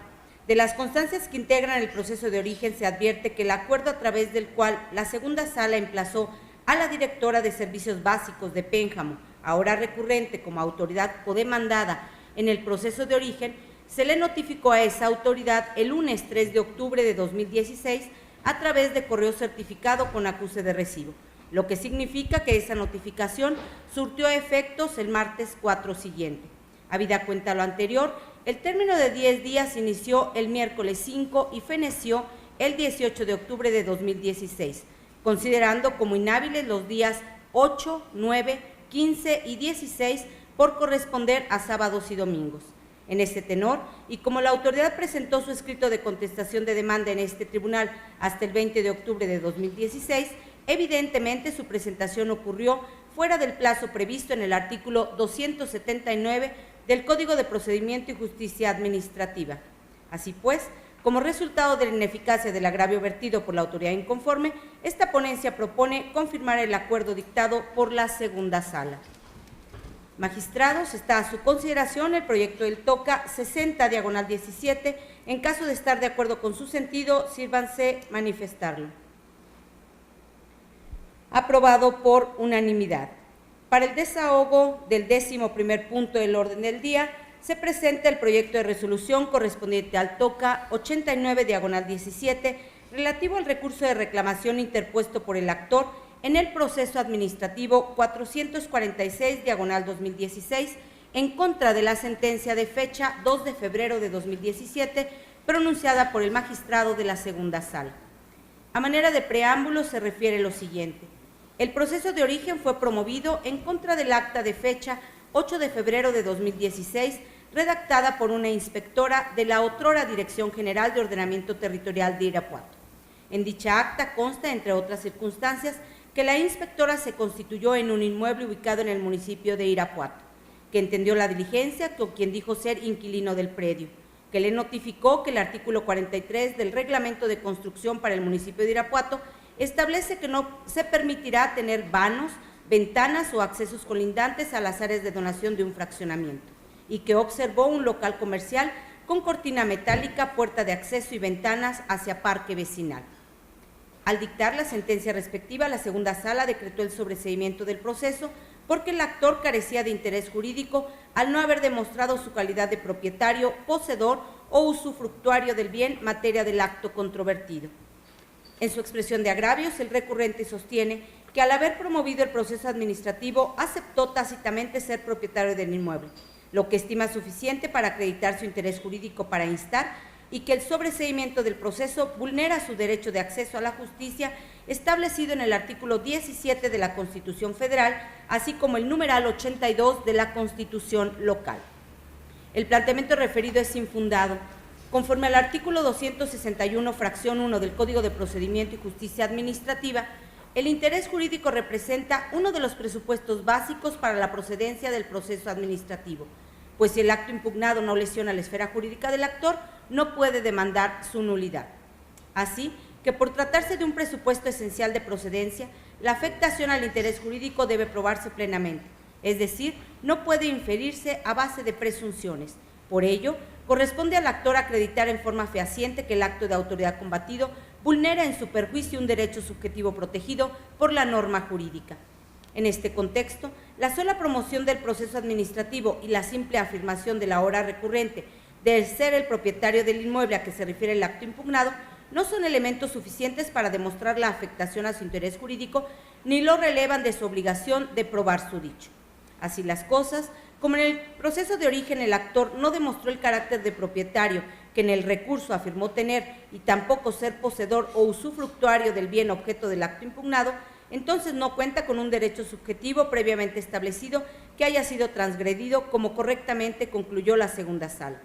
De las constancias que integran el proceso de origen se advierte que el acuerdo a través del cual la segunda sala emplazó a la directora de Servicios Básicos de Pénjamo, ahora recurrente como autoridad codemandada en el proceso de origen, se le notificó a esa autoridad el lunes 3 de octubre de 2016 a través de correo certificado con acuse de recibo, lo que significa que esa notificación surtió efectos el martes 4 siguiente. Habida cuenta lo anterior, el término de 10 días inició el miércoles 5 y feneció el 18 de octubre de 2016, considerando como inhábiles los días 8, 9, 15 y 16 por corresponder a sábados y domingos. En este tenor, y como la autoridad presentó su escrito de contestación de demanda en este tribunal hasta el 20 de octubre de 2016, evidentemente su presentación ocurrió fuera del plazo previsto en el artículo 279 del Código de Procedimiento y Justicia Administrativa. Así pues, como resultado de la ineficacia del agravio vertido por la autoridad inconforme, esta ponencia propone confirmar el acuerdo dictado por la segunda sala. Magistrados, está a su consideración el proyecto del TOCA 60/17. En caso de estar de acuerdo con su sentido, sírvanse manifestarlo. Aprobado por unanimidad. Para el desahogo del 11º punto del orden del día, se presenta el proyecto de resolución correspondiente al TOCA 89/17 relativo al recurso de reclamación interpuesto por el actor en el proceso administrativo 446/2016 en contra de la sentencia de fecha 2 de febrero de 2017 pronunciada por el magistrado de la segunda sala. A manera de preámbulo se refiere lo siguiente. El proceso de origen fue promovido en contra del acta de fecha 8 de febrero de 2016, redactada por una inspectora de la otrora Dirección General de Ordenamiento Territorial de Irapuato. En dicha acta consta, entre otras circunstancias, que la inspectora se constituyó en un inmueble ubicado en el municipio de Irapuato, que entendió la diligencia con quien dijo ser inquilino del predio, que le notificó que el artículo 43 del Reglamento de Construcción para el municipio de Irapuato establece que no se permitirá tener vanos, ventanas o accesos colindantes a las áreas de donación de un fraccionamiento, y que observó un local comercial con cortina metálica, puerta de acceso y ventanas hacia parque vecinal. Al dictar la sentencia respectiva, la segunda sala decretó el sobreseimiento del proceso porque el actor carecía de interés jurídico al no haber demostrado su calidad de propietario, poseedor o usufructuario del bien materia del acto controvertido. En su expresión de agravios, el recurrente sostiene que al haber promovido el proceso administrativo aceptó tácitamente ser propietario del inmueble, lo que estima suficiente para acreditar su interés jurídico para instar, y que el sobreseimiento del proceso vulnera su derecho de acceso a la justicia establecido en el artículo 17 de la Constitución Federal, así como el numeral 82 de la Constitución local. El planteamiento referido es infundado. Conforme al artículo 261, fracción 1 del Código de Procedimiento y Justicia Administrativa, el interés jurídico representa uno de los presupuestos básicos para la procedencia del proceso administrativo, pues si el acto impugnado no lesiona la esfera jurídica del actor, no puede demandar su nulidad. Así que por tratarse de un presupuesto esencial de procedencia, la afectación al interés jurídico debe probarse plenamente, es decir, no puede inferirse a base de presunciones. Por ello, corresponde al actor acreditar en forma fehaciente que el acto de autoridad combatido vulnera en su perjuicio un derecho subjetivo protegido por la norma jurídica. En este contexto, la sola promoción del proceso administrativo y la simple afirmación de la hora recurrente de ser el propietario del inmueble a que se refiere el acto impugnado no son elementos suficientes para demostrar la afectación a su interés jurídico ni lo relevan de su obligación de probar su dicho. Así las cosas, como en el proceso de origen el actor no demostró el carácter de propietario que en el recurso afirmó tener y tampoco ser poseedor o usufructuario del bien objeto del acto impugnado, entonces no cuenta con un derecho subjetivo previamente establecido que haya sido transgredido, como correctamente concluyó la segunda sala.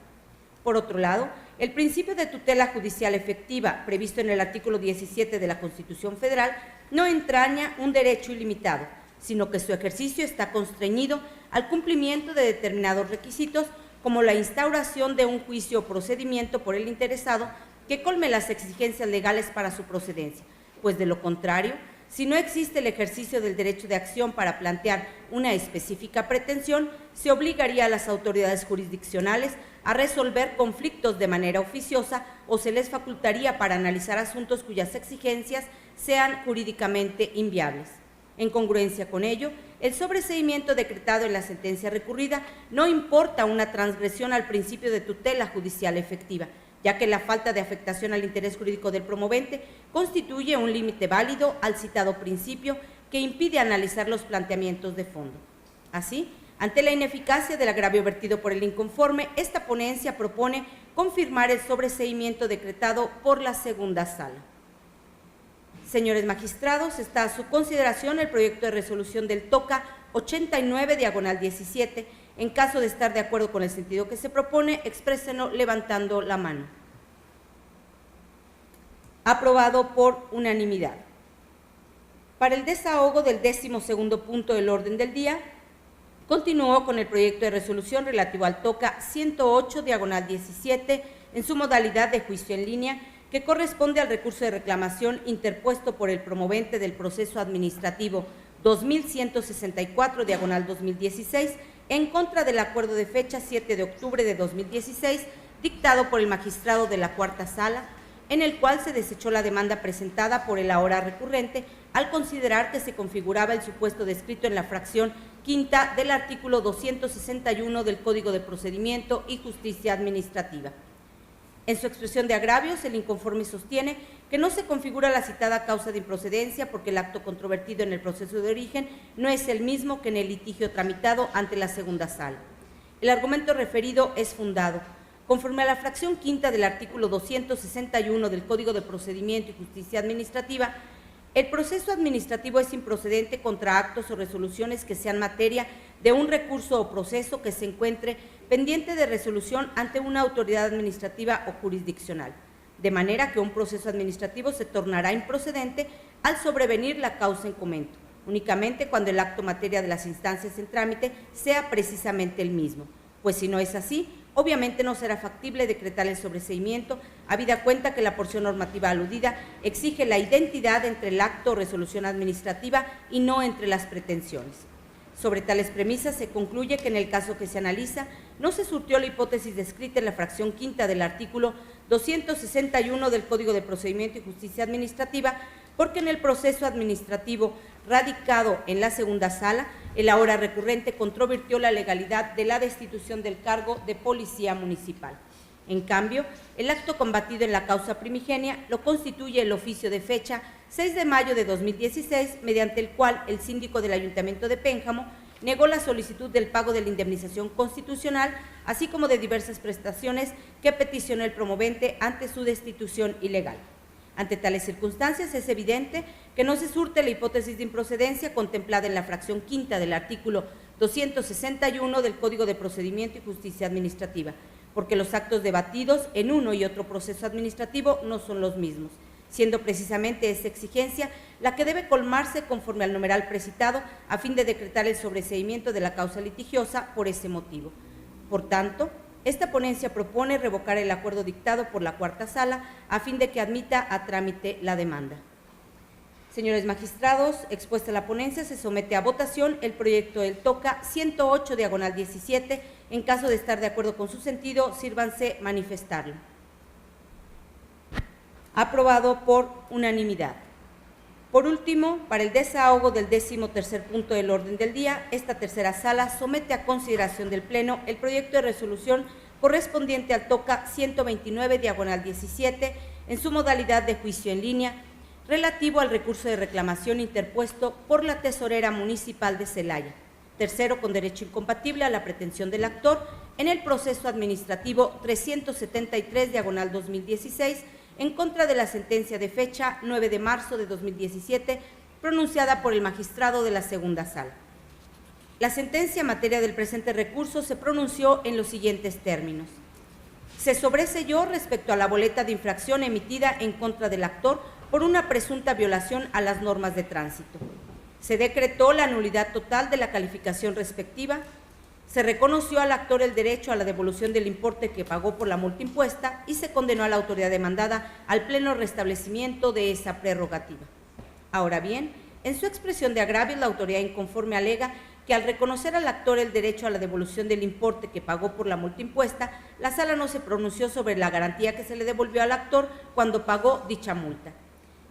Por otro lado, el principio de tutela judicial efectiva, previsto en el artículo 17 de la Constitución Federal, no entraña un derecho ilimitado, sino que su ejercicio está constreñido al cumplimiento de determinados requisitos, como la instauración de un juicio o procedimiento por el interesado que colme las exigencias legales para su procedencia, pues de lo contrario, si no existe el ejercicio del derecho de acción para plantear una específica pretensión, se obligaría a las autoridades jurisdiccionales a resolver conflictos de manera oficiosa o se les facultaría para analizar asuntos cuyas exigencias sean jurídicamente inviables. En congruencia con ello, el sobreseimiento decretado en la sentencia recurrida no importa una transgresión al principio de tutela judicial efectiva, ya que la falta de afectación al interés jurídico del promovente constituye un límite válido al citado principio que impide analizar los planteamientos de fondo. Así, ante la ineficacia del agravio vertido por el inconforme, esta ponencia propone confirmar el sobreseimiento decretado por la segunda sala. Señores magistrados, está a su consideración el proyecto de resolución del TOCA 89/17. En caso de estar de acuerdo con el sentido que se propone, exprésenlo levantando la mano. Aprobado por unanimidad. Para el desahogo del 12º punto del orden del día, continúo con el proyecto de resolución relativo al TOCA 108/17 en su modalidad de juicio en línea, que corresponde al recurso de reclamación interpuesto por el promovente del proceso administrativo 2164/2016 en contra del acuerdo de fecha 7 de octubre de 2016 dictado por el magistrado de la Cuarta Sala, en el cual se desechó la demanda presentada por el ahora recurrente al considerar que se configuraba el supuesto descrito en la fracción quinta del artículo 261 del Código de Procedimiento y Justicia Administrativa. En su expresión de agravios, el inconforme sostiene que no se configura la citada causa de improcedencia porque el acto controvertido en el proceso de origen no es el mismo que en el litigio tramitado ante la segunda sala. El argumento referido es fundado. Conforme a la fracción quinta del artículo 261 del Código de Procedimiento y Justicia Administrativa, el proceso administrativo es improcedente contra actos o resoluciones que sean materia de un recurso o proceso que se encuentre pendiente de resolución ante una autoridad administrativa o jurisdiccional, de manera que un proceso administrativo se tornará improcedente al sobrevenir la causa en comento, únicamente cuando el acto materia de las instancias en trámite sea precisamente el mismo, pues si no es así, obviamente no será factible decretar el sobreseimiento, habida cuenta que la porción normativa aludida exige la identidad entre el acto o resolución administrativa y no entre las pretensiones. Sobre tales premisas se concluye que en el caso que se analiza no se surtió la hipótesis descrita en la fracción quinta del artículo 261 del Código de Procedimiento y Justicia Administrativa, porque en el proceso administrativo radicado en la segunda sala, el ahora recurrente controvirtió la legalidad de la destitución del cargo de policía municipal. En cambio, el acto combatido en la causa primigenia lo constituye el oficio de fecha 6 de mayo de 2016, mediante el cual el síndico del Ayuntamiento de Pénjamo negó la solicitud del pago de la indemnización constitucional, así como de diversas prestaciones que peticionó el promovente ante su destitución ilegal. Ante tales circunstancias, es evidente que no se surte la hipótesis de improcedencia contemplada en la fracción quinta del artículo 261 del Código de Procedimiento y Justicia Administrativa, porque los actos debatidos en uno y otro proceso administrativo no son los mismos, siendo precisamente esa exigencia la que debe colmarse conforme al numeral precitado a fin de decretar el sobreseimiento de la causa litigiosa por ese motivo. Por tanto, esta ponencia propone revocar el acuerdo dictado por la cuarta sala a fin de que admita a trámite la demanda. Señores magistrados, expuesta la ponencia, se somete a votación el proyecto del TOCA 108/17. En caso de estar de acuerdo con su sentido, sírvanse manifestarlo. Aprobado por unanimidad. Por último, para el desahogo del 13º punto del orden del día, esta tercera sala somete a consideración del Pleno el proyecto de resolución correspondiente al TOCA 129/17 en su modalidad de juicio en línea, relativo al recurso de reclamación interpuesto por la Tesorera Municipal de Celaya. Tercero, con derecho incompatible a la pretensión del actor en el proceso administrativo 373/2016, en contra de la sentencia de fecha 9 de marzo de 2017, pronunciada por el magistrado de la segunda sala. La sentencia en materia del presente recurso se pronunció en los siguientes términos. Se sobreseyó respecto a la boleta de infracción emitida en contra del actor por una presunta violación a las normas de tránsito. Se decretó la nulidad total de la calificación respectiva. Se reconoció al actor el derecho a la devolución del importe que pagó por la multa impuesta y se condenó a la autoridad demandada al pleno restablecimiento de esa prerrogativa. Ahora bien, en su expresión de agravios, la autoridad inconforme alega que al reconocer al actor el derecho a la devolución del importe que pagó por la multa impuesta, la sala no se pronunció sobre la garantía que se le devolvió al actor cuando pagó dicha multa.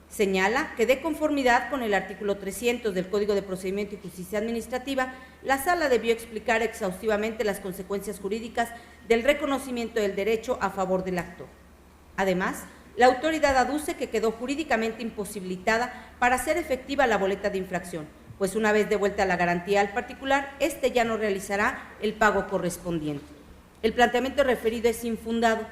Señala que de conformidad con el artículo 300 del Código de Procedimiento y Justicia Administrativa, la sala debió explicar exhaustivamente las consecuencias jurídicas del reconocimiento del derecho a favor del actor. Además, la autoridad aduce que quedó jurídicamente imposibilitada para hacer efectiva la boleta de infracción, pues una vez devuelta la garantía al particular, éste ya no realizará el pago correspondiente. El planteamiento referido es infundado.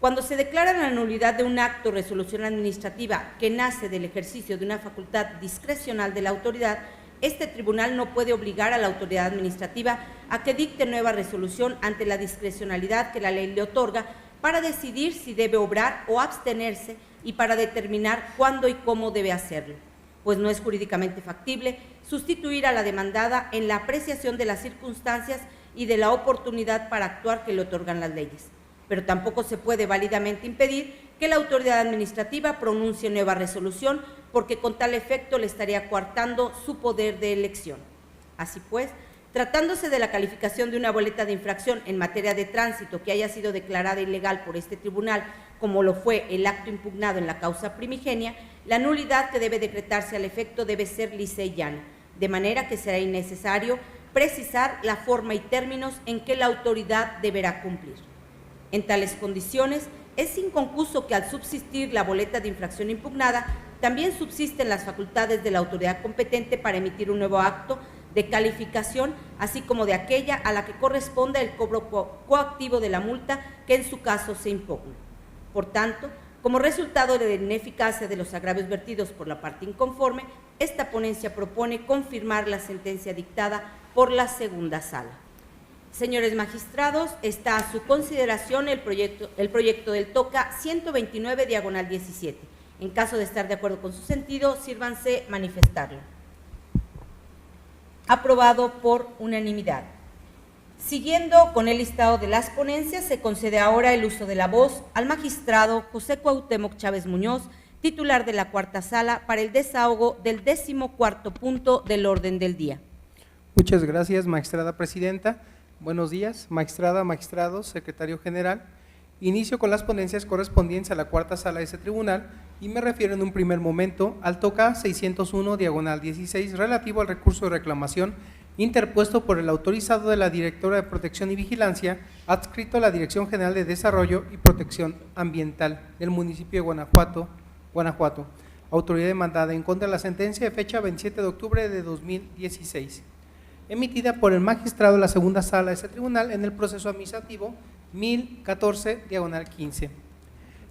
Cuando se declara la nulidad de un acto o resolución administrativa que nace del ejercicio de una facultad discrecional de la autoridad, este tribunal no puede obligar a la autoridad administrativa a que dicte nueva resolución ante la discrecionalidad que la ley le otorga para decidir si debe obrar o abstenerse y para determinar cuándo y cómo debe hacerlo, pues no es jurídicamente factible sustituir a la demandada en la apreciación de las circunstancias y de la oportunidad para actuar que le otorgan las leyes. Pero tampoco se puede válidamente impedir que la autoridad administrativa pronuncie nueva resolución, porque con tal efecto le estaría coartando su poder de elección. Así pues, tratándose de la calificación de una boleta de infracción en materia de tránsito que haya sido declarada ilegal por este tribunal, como lo fue el acto impugnado en la causa primigenia, la nulidad que debe decretarse al efecto debe ser lisa y llana, de manera que será innecesario precisar la forma y términos en que la autoridad deberá cumplir. En tales condiciones, es inconcuso que al subsistir la boleta de infracción impugnada, también subsisten las facultades de la autoridad competente para emitir un nuevo acto de calificación, así como de aquella a la que corresponda el cobro coactivo de la multa que en su caso se impugne. Por tanto, como resultado de la ineficacia de los agravios vertidos por la parte inconforme, esta ponencia propone confirmar la sentencia dictada por la segunda sala. Señores magistrados, está a su consideración el proyecto del TOCA 129/17. En caso de estar de acuerdo con su sentido, sírvanse manifestarlo. Aprobado por unanimidad. Siguiendo con el listado de las ponencias, se concede ahora el uso de la voz al magistrado José Cuauhtémoc Chávez Muñoz, titular de la cuarta sala, para el desahogo del 14º punto del orden del día. Muchas gracias, magistrada presidenta. Buenos días, magistrada, magistrados, secretario general. Inicio con las ponencias correspondientes a la cuarta sala de este tribunal y me refiero en un primer momento al TOCA 601/16 relativo al recurso de reclamación interpuesto por el autorizado de la Directora de Protección y Vigilancia, adscrito a la Dirección General de Desarrollo y Protección Ambiental del municipio de Guanajuato, autoridad demandada en contra de la sentencia de fecha 27 de octubre de 2016, emitida por el magistrado de la segunda sala de este tribunal en el proceso administrativo 1014/15.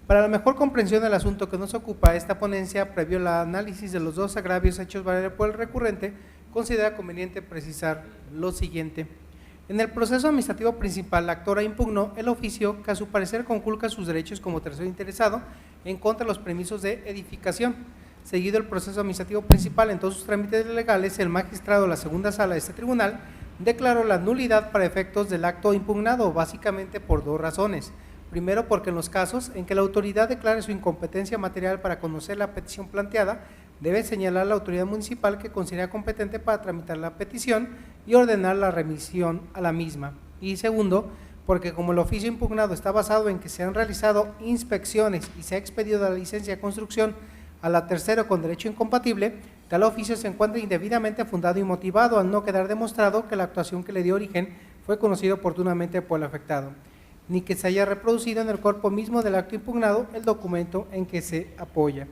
Para la mejor comprensión del asunto que nos ocupa, esta ponencia, previo al análisis de los dos agravios hechos valer por el recurrente, considera conveniente precisar lo siguiente. En el proceso administrativo principal, la actora impugnó el oficio que a su parecer conculca sus derechos como tercero interesado en contra de los permisos de edificación. Seguido el proceso administrativo principal en todos sus trámites legales, el magistrado de la segunda sala de este tribunal declaró la nulidad para efectos del acto impugnado, básicamente por dos razones. Primero, porque en los casos en que la autoridad declare su incompetencia material para conocer la petición planteada, debe señalar a la autoridad municipal que considera competente para tramitar la petición y ordenar la remisión a la misma. Y segundo, porque como el oficio impugnado está basado en que se han realizado inspecciones y se ha expedido la licencia de construcción a la tercera con derecho incompatible, tal oficio se encuentra indebidamente fundado y motivado al no quedar demostrado que la actuación que le dio origen fue conocida oportunamente por el afectado, ni que se haya reproducido en el cuerpo mismo del acto impugnado el documento en que se apoya.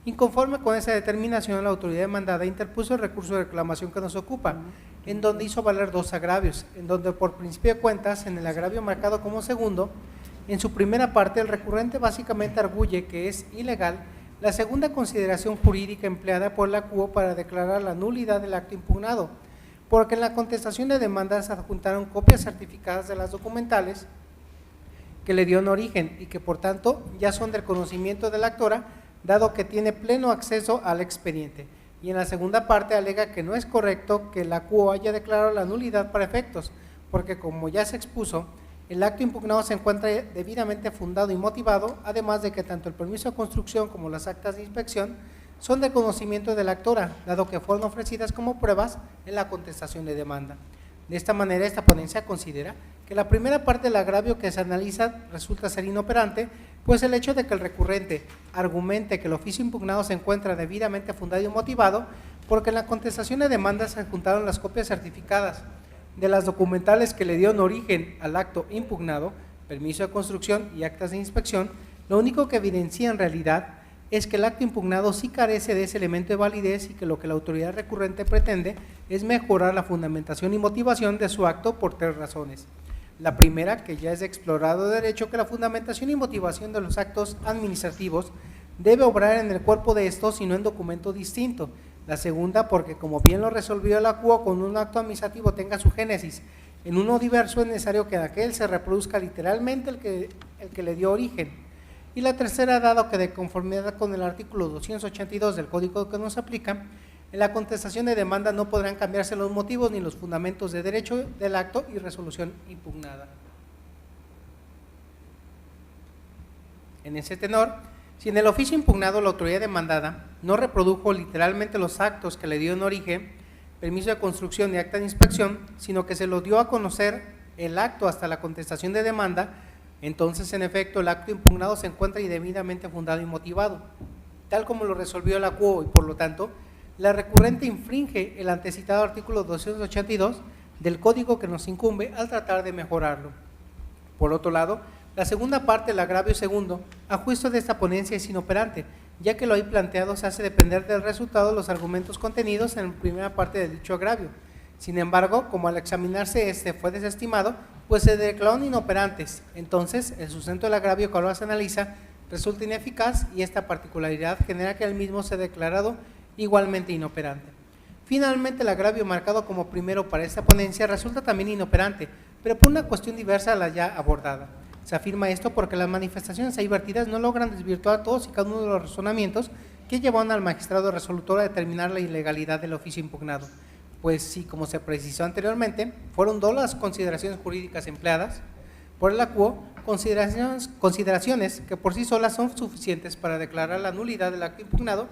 Inconforme con esa determinación, la autoridad demandada interpuso el recurso de reclamación que nos ocupa, en donde hizo valer dos agravios, en donde por principio de cuentas, en el agravio marcado como segundo, en su primera parte el recurrente básicamente arguye que es ilegal la segunda consideración jurídica empleada por la CUO para declarar la nulidad del acto impugnado, porque en la contestación de demandas se adjuntaron copias certificadas de las documentales que le dieron origen y que por tanto ya son del conocimiento de la actora, dado que tiene pleno acceso al expediente. Y en la segunda parte alega que no es correcto que la CUO haya declarado la nulidad para efectos, porque como ya se expuso, el acto impugnado se encuentra debidamente fundado y motivado, además de que tanto el permiso de construcción como las actas de inspección son de conocimiento de la actora, dado que fueron ofrecidas como pruebas en la contestación de demanda. De esta manera, esta ponencia considera que la primera parte del agravio que se analiza resulta ser inoperante, pues el hecho de que el recurrente argumente que el oficio impugnado se encuentra debidamente fundado y motivado, porque en la contestación de demanda se adjuntaron las copias certificadas de las documentales que le dieron origen al acto impugnado, permiso de construcción y actas de inspección, lo único que evidencia en realidad es que el acto impugnado sí carece de ese elemento de validez y que lo que la autoridad recurrente pretende es mejorar la fundamentación y motivación de su acto por tres razones. La primera, que ya es de explorado derecho, que la fundamentación y motivación de los actos administrativos debe obrar en el cuerpo de estos y no en documento distinto. La segunda, porque como bien lo resolvió la CUO, con un acto administrativo tenga su génesis en uno diverso, es necesario que en aquel se reproduzca literalmente el que le dio origen. Y la tercera, dado que de conformidad con el artículo 282 del Código que nos aplica, en la contestación de demanda no podrán cambiarse los motivos ni los fundamentos de derecho del acto y resolución impugnada. En ese tenor, si en el oficio impugnado la autoridad demandada no reprodujo literalmente los actos que le dio en origen, permiso de construcción y acta de inspección, sino que se lo dio a conocer el acto hasta la contestación de demanda, entonces en efecto el acto impugnado se encuentra indebidamente fundado y motivado, tal como lo resolvió la CUO, y por lo tanto la recurrente infringe el antecitado artículo 282 del Código que nos incumbe al tratar de mejorarlo. Por otro lado, la segunda parte del agravio segundo, a juicio de esta ponencia, es inoperante, ya que lo ahí planteado se hace depender del resultado de los argumentos contenidos en la primera parte de dicho agravio. Sin embargo, como al examinarse este fue desestimado, pues se declararon inoperantes, entonces el sustento del agravio que ahora se analiza resulta ineficaz y esta particularidad genera que el mismo sea declarado igualmente inoperante. Finalmente, el agravio marcado como primero para esta ponencia resulta también inoperante, pero por una cuestión diversa a la ya abordada. Se afirma esto porque las manifestaciones ahí vertidas no logran desvirtuar todos y cada uno de los razonamientos que llevaron al magistrado resolutor a determinar la ilegalidad del oficio impugnado. Pues sí, como se precisó anteriormente, fueron dos las consideraciones jurídicas empleadas por el CUO, consideraciones que por sí solas son suficientes para declarar la nulidad del acto impugnado,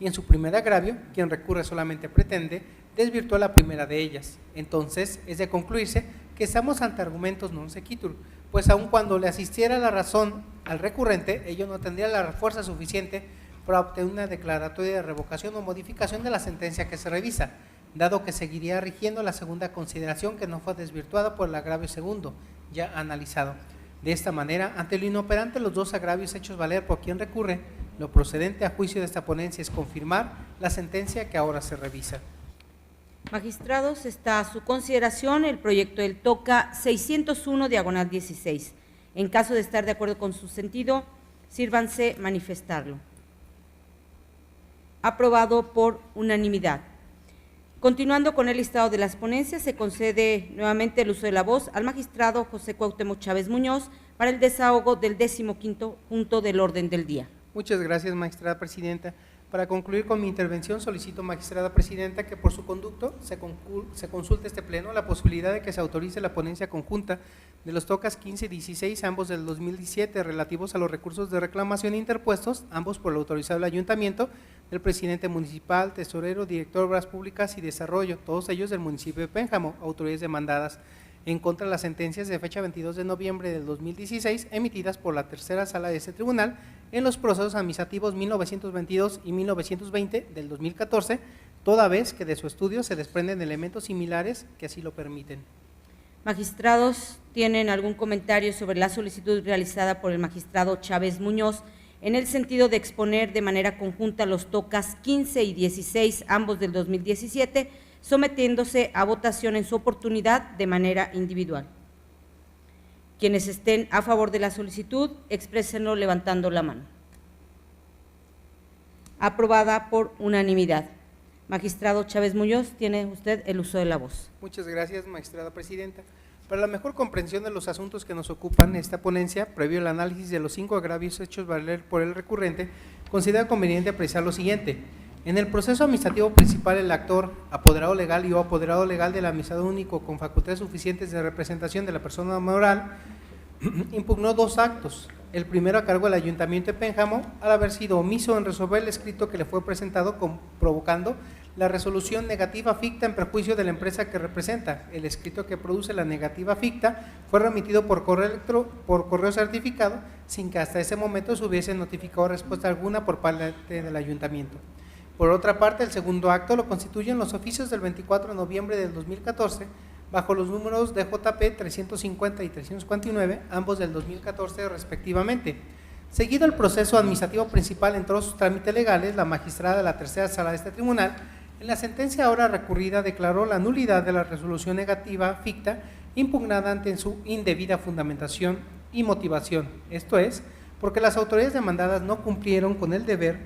y en su primer agravio, quien recurre solamente pretende desvirtuar la primera de ellas. Entonces, es de concluirse que estamos ante argumentos non sequitur, pues aun cuando le asistiera la razón al recurrente, ello no tendría la fuerza suficiente para obtener una declaratoria de revocación o modificación de la sentencia que se revisa, dado que seguiría rigiendo la segunda consideración que no fue desvirtuada por el agravio segundo, ya analizado. De esta manera, ante lo inoperante los dos agravios hechos valer por quien recurre, lo procedente a juicio de esta ponencia es confirmar la sentencia que ahora se revisa. Magistrados, está a su consideración el proyecto del TOCA 601/16. En caso de estar de acuerdo con su sentido, sírvanse manifestarlo. Aprobado por unanimidad. Continuando con el listado de las ponencias, se concede nuevamente el uso de la voz al magistrado José Cuauhtémoc Chávez Muñoz para el desahogo del 15º punto del orden del día. Muchas gracias, magistrada presidenta. Para concluir con mi intervención, solicito, magistrada presidenta, que por su conducto se consulte este pleno la posibilidad de que se autorice la ponencia conjunta de los TOCAS 15 y 16, ambos del 2017, relativos a los recursos de reclamación interpuestos, ambos por el autorizado del ayuntamiento, del presidente municipal, tesorero, director de Obras Públicas y Desarrollo, todos ellos del municipio de Pénjamo, autoridades demandadas, en contra de las sentencias de fecha 22 de noviembre del 2016 emitidas por la tercera sala de ese tribunal en los procesos administrativos 1922 y 1920 del 2014, toda vez que de su estudio se desprenden elementos similares que así lo permiten. Magistrados, ¿tienen algún comentario sobre la solicitud realizada por el magistrado Chávez Muñoz en el sentido de exponer de manera conjunta los TOCAS 15 y 16, ambos del 2017, sometiéndose a votación en su oportunidad de manera individual? Quienes estén a favor de la solicitud, exprésenlo levantando la mano. Aprobada por unanimidad. Magistrado Chávez Muñoz, tiene usted el uso de la voz. Muchas gracias, magistrada presidenta. Para la mejor comprensión de los asuntos que nos ocupan esta ponencia, previo al análisis de los 5 agravios hechos valer por el recurrente, considera conveniente apreciar lo siguiente. En el proceso administrativo principal, el actor, apoderado legal y o apoderado legal del administrador único con facultades suficientes de representación de la persona moral, impugnó 2 actos. El primero a cargo del Ayuntamiento de Pénjamo, al haber sido omiso en resolver el escrito que le fue presentado, provocando la resolución negativa ficta en perjuicio de la empresa que representa. El escrito que produce la negativa ficta fue remitido por correo certificado, sin que hasta ese momento se hubiese notificado respuesta alguna por parte del Ayuntamiento. Por otra parte, el segundo acto lo constituyen los oficios del 24 de noviembre del 2014, bajo los números de JP 350 y 359, ambos del 2014 respectivamente. Seguido el proceso administrativo principal en todos sus trámites legales, la magistrada de la tercera sala de este tribunal, en la sentencia ahora recurrida, declaró la nulidad de la resolución negativa ficta impugnada ante su indebida fundamentación y motivación. Esto es, porque las autoridades demandadas no cumplieron con el deber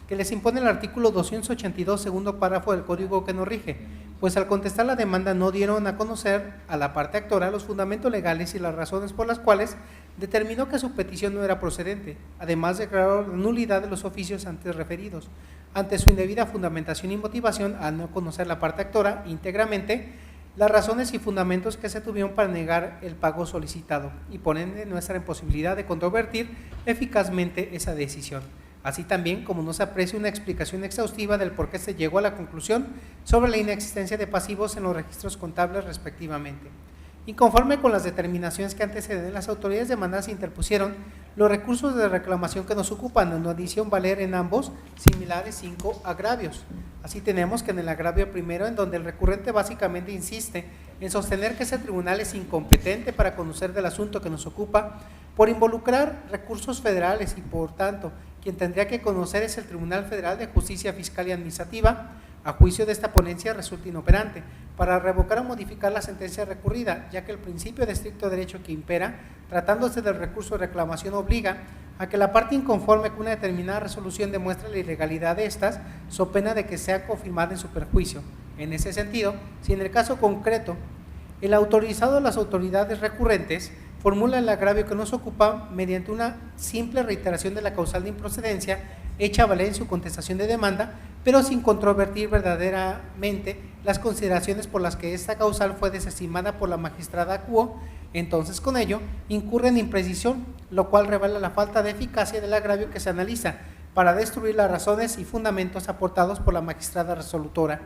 que les impone el artículo 282, segundo párrafo del Código que nos rige, pues al contestar la demanda no dieron a conocer a la parte actora los fundamentos legales y las razones por las cuales determinó que su petición no era procedente. Además, declaró la nulidad de los oficios antes referidos, ante su indebida fundamentación y motivación, al no conocer la parte actora íntegramente las razones y fundamentos que se tuvieron para negar el pago solicitado y por ende nuestra imposibilidad de controvertir eficazmente esa decisión. Así también como no se aprecia una explicación exhaustiva del por qué se llegó a la conclusión sobre la inexistencia de pasivos en los registros contables respectivamente. Inconforme con las determinaciones que anteceden, las autoridades demandadas interpusieron los recursos de reclamación que nos ocupan, en adición valer en ambos similares 5 agravios. Así tenemos que en el agravio primero, en donde el recurrente básicamente insiste en sostener que ese tribunal es incompetente para conocer del asunto que nos ocupa por involucrar recursos federales y por tanto quien tendría que conocer es el Tribunal Federal de Justicia Fiscal y Administrativa, a juicio de esta ponencia resulta inoperante para revocar o modificar la sentencia recurrida, ya que el principio de estricto derecho que impera, tratándose del recurso de reclamación, obliga a que la parte inconforme con una determinada resolución demuestre la ilegalidad de estas, so pena de que sea confirmada en su perjuicio. En ese sentido, si en el caso concreto el autorizado de las autoridades recurrentes formula el agravio que nos ocupa mediante una simple reiteración de la causal de improcedencia hecha valer en su contestación de demanda, pero sin controvertir verdaderamente las consideraciones por las que esta causal fue desestimada por la magistrada quo, entonces con ello incurre en imprecisión, lo cual revela la falta de eficacia del agravio que se analiza para destruir las razones y fundamentos aportados por la magistrada resolutora.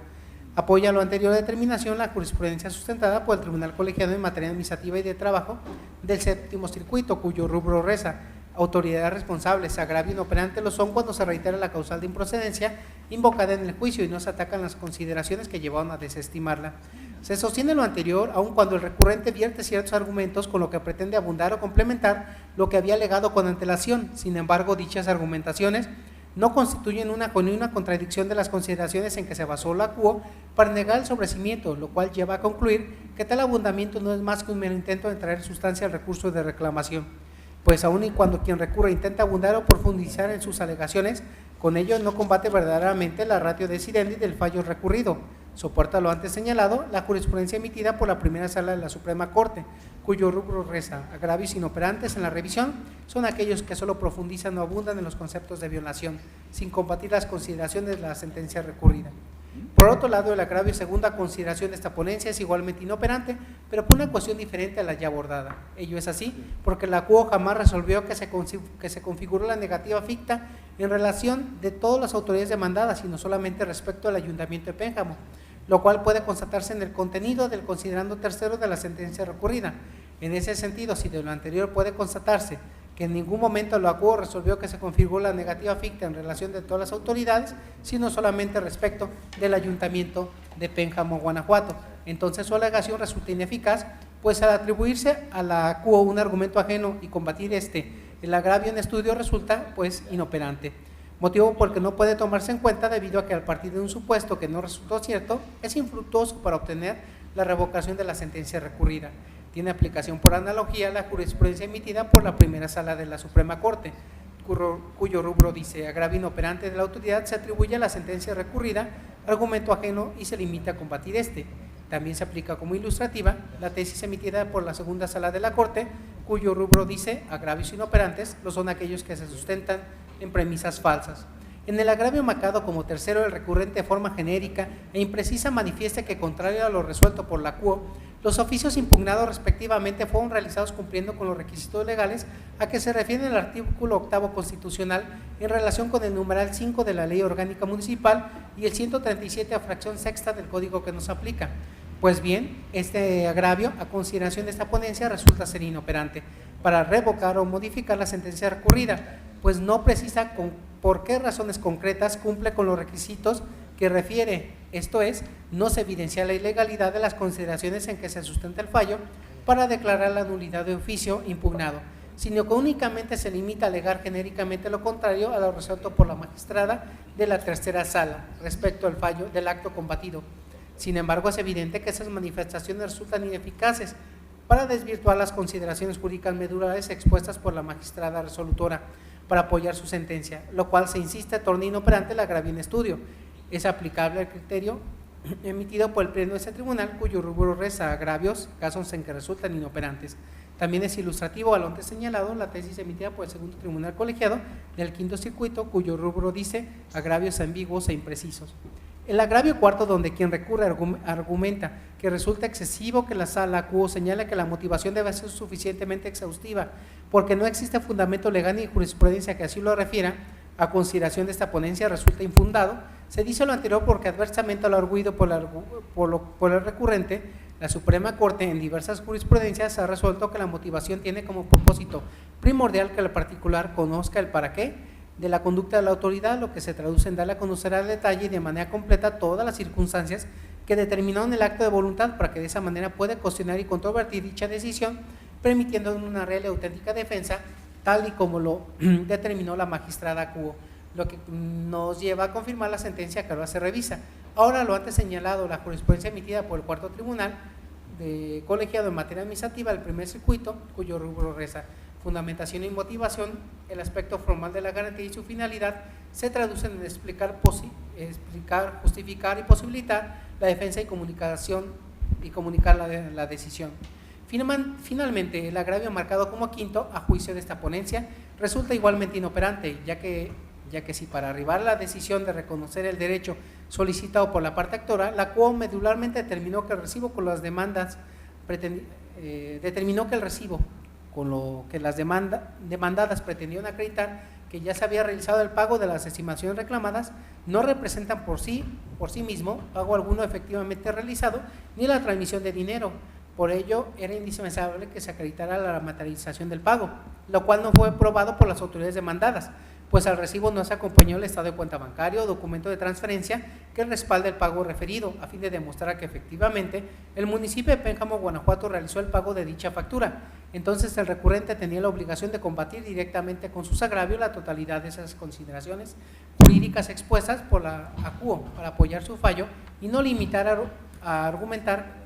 Apoya lo anterior determinación la jurisprudencia sustentada por el Tribunal Colegiado en materia administrativa y de trabajo del séptimo circuito, cuyo rubro reza: autoridades responsables, agravio inoperante lo son cuando se reitera la causal de improcedencia invocada en el juicio y no se atacan las consideraciones que llevaron a desestimarla. Se sostiene lo anterior, aun cuando el recurrente vierte ciertos argumentos con lo que pretende abundar o complementar lo que había alegado con antelación. Sin embargo, dichas argumentaciones no constituyen una contradicción de las consideraciones en que se basó la quo para negar el sobrecimiento, lo cual lleva a concluir que tal abundamiento no es más que un mero intento de traer sustancia al recurso de reclamación, pues aun y cuando quien recurre intenta abundar o profundizar en sus alegaciones, con ello no combate verdaderamente la ratio decidendi del fallo recurrido. Soporta lo antes señalado la jurisprudencia emitida por la primera sala de la Suprema Corte, cuyo rubro reza: agravios inoperantes en la revisión son aquellos que solo profundizan o abundan en los conceptos de violación, sin combatir las consideraciones de la sentencia recurrida. Por otro lado, el agravio segunda consideración de esta ponencia es igualmente inoperante, pero por una cuestión diferente a la ya abordada. Ello es así porque la quo jamás resolvió que se configuró la negativa ficta en relación de todas las autoridades demandadas, sino solamente respecto al Ayuntamiento de Pénjamo, lo cual puede constatarse en el contenido del considerando tercero de la sentencia recurrida. En ese sentido, si de lo anterior puede constatarse que en ningún momento la quo resolvió que se configuró la negativa ficta en relación de todas las autoridades, sino solamente respecto del Ayuntamiento de Pénjamo, Guanajuato, entonces su alegación resulta ineficaz, pues al atribuirse a la quo un argumento ajeno y combatir el agravio en estudio resulta pues inoperante, motivo por el que no puede tomarse en cuenta debido a que al partir de un supuesto que no resultó cierto, es infructuoso para obtener la revocación de la sentencia recurrida. Tiene aplicación por analogía la jurisprudencia emitida por la primera sala de la Suprema Corte, cuyo rubro dice: agravio inoperante de la autoridad se atribuye a la sentencia recurrida, argumento ajeno y se limita a combatir También se aplica como ilustrativa la tesis emitida por la segunda sala de la Corte, cuyo rubro dice: agravios inoperantes lo son aquellos que se sustentan en premisas falsas. En el agravio marcado como tercero, el recurrente de forma genérica e imprecisa manifiesta que, contrario a lo resuelto por la quo, los oficios impugnados respectivamente fueron realizados cumpliendo con los requisitos legales a que se refiere el artículo 8º constitucional en relación con el numeral 5 de la Ley Orgánica Municipal y el 137 a fracción sexta del Código que nos aplica. Pues bien, este agravio, a consideración de esta ponencia, resulta ser inoperante para revocar o modificar la sentencia recurrida, pues no precisa por qué razones concretas cumple con los requisitos que refiere, esto es, no se evidencia la ilegalidad de las consideraciones en que se sustenta el fallo para declarar la nulidad de oficio impugnado, sino que únicamente se limita a alegar genéricamente lo contrario a lo resuelto por la magistrada de la tercera sala respecto al fallo del acto combatido. Sin embargo, es evidente que esas manifestaciones resultan ineficaces para desvirtuar las consideraciones jurídicas medulares expuestas por la magistrada resolutora para apoyar su sentencia, lo cual se insiste torna inoperante el agravio en estudio. Es aplicable al criterio emitido por el pleno de ese tribunal, cuyo rubro reza agravios, casos en que resultan inoperantes. También es ilustrativo a lo antes señalado la tesis emitida por el segundo tribunal colegiado del quinto circuito, cuyo rubro dice agravios ambiguos e imprecisos. El agravio cuarto, donde quien recurre argumenta que resulta excesivo que la sala quo señala que la motivación debe ser suficientemente exhaustiva porque no existe fundamento legal ni jurisprudencia que así lo refiera, a consideración de esta ponencia resulta infundado. Se dice lo anterior porque adversamente a lo arguido por el recurrente, la Suprema Corte en diversas jurisprudencias ha resuelto que la motivación tiene como propósito primordial que el particular conozca el para qué de la conducta de la autoridad, lo que se traduce en darle a conocer al detalle y de manera completa todas las circunstancias que determinaron el acto de voluntad para que de esa manera pueda cuestionar y controvertir dicha decisión, permitiendo una real y auténtica defensa, tal y como lo determinó la magistrada quo, lo que nos lleva a confirmar la sentencia que ahora se revisa. Ahora, lo antes señalado, la jurisprudencia emitida por el cuarto tribunal de colegiado en materia administrativa del primer circuito, cuyo rubro reza fundamentación y motivación, el aspecto formal de la garantía y su finalidad se traducen en explicar, justificar y posibilitar la defensa y comunicar la decisión. Finalmente, el agravio marcado como quinto, a juicio de esta ponencia, resulta igualmente inoperante, ya que si para arribar a la decisión de reconocer el derecho solicitado por la parte actora, la quo medularmente determinó que el recibo con las demandadas con lo que las demandadas pretendían acreditar que ya se había realizado el pago de las estimaciones reclamadas, no representan por sí mismo pago alguno efectivamente realizado ni la transmisión de dinero. Por ello, era indispensable que se acreditara la materialización del pago, lo cual no fue probado por las autoridades demandadas, pues al recibo no se acompañó el estado de cuenta bancario o documento de transferencia que respalde el pago referido, a fin de demostrar que efectivamente el municipio de Pénjamo, Guanajuato, realizó el pago de dicha factura. Entonces el recurrente tenía la obligación de combatir directamente con sus agravios la totalidad de esas consideraciones jurídicas expuestas por la ACUO para apoyar su fallo y no limitar a argumentar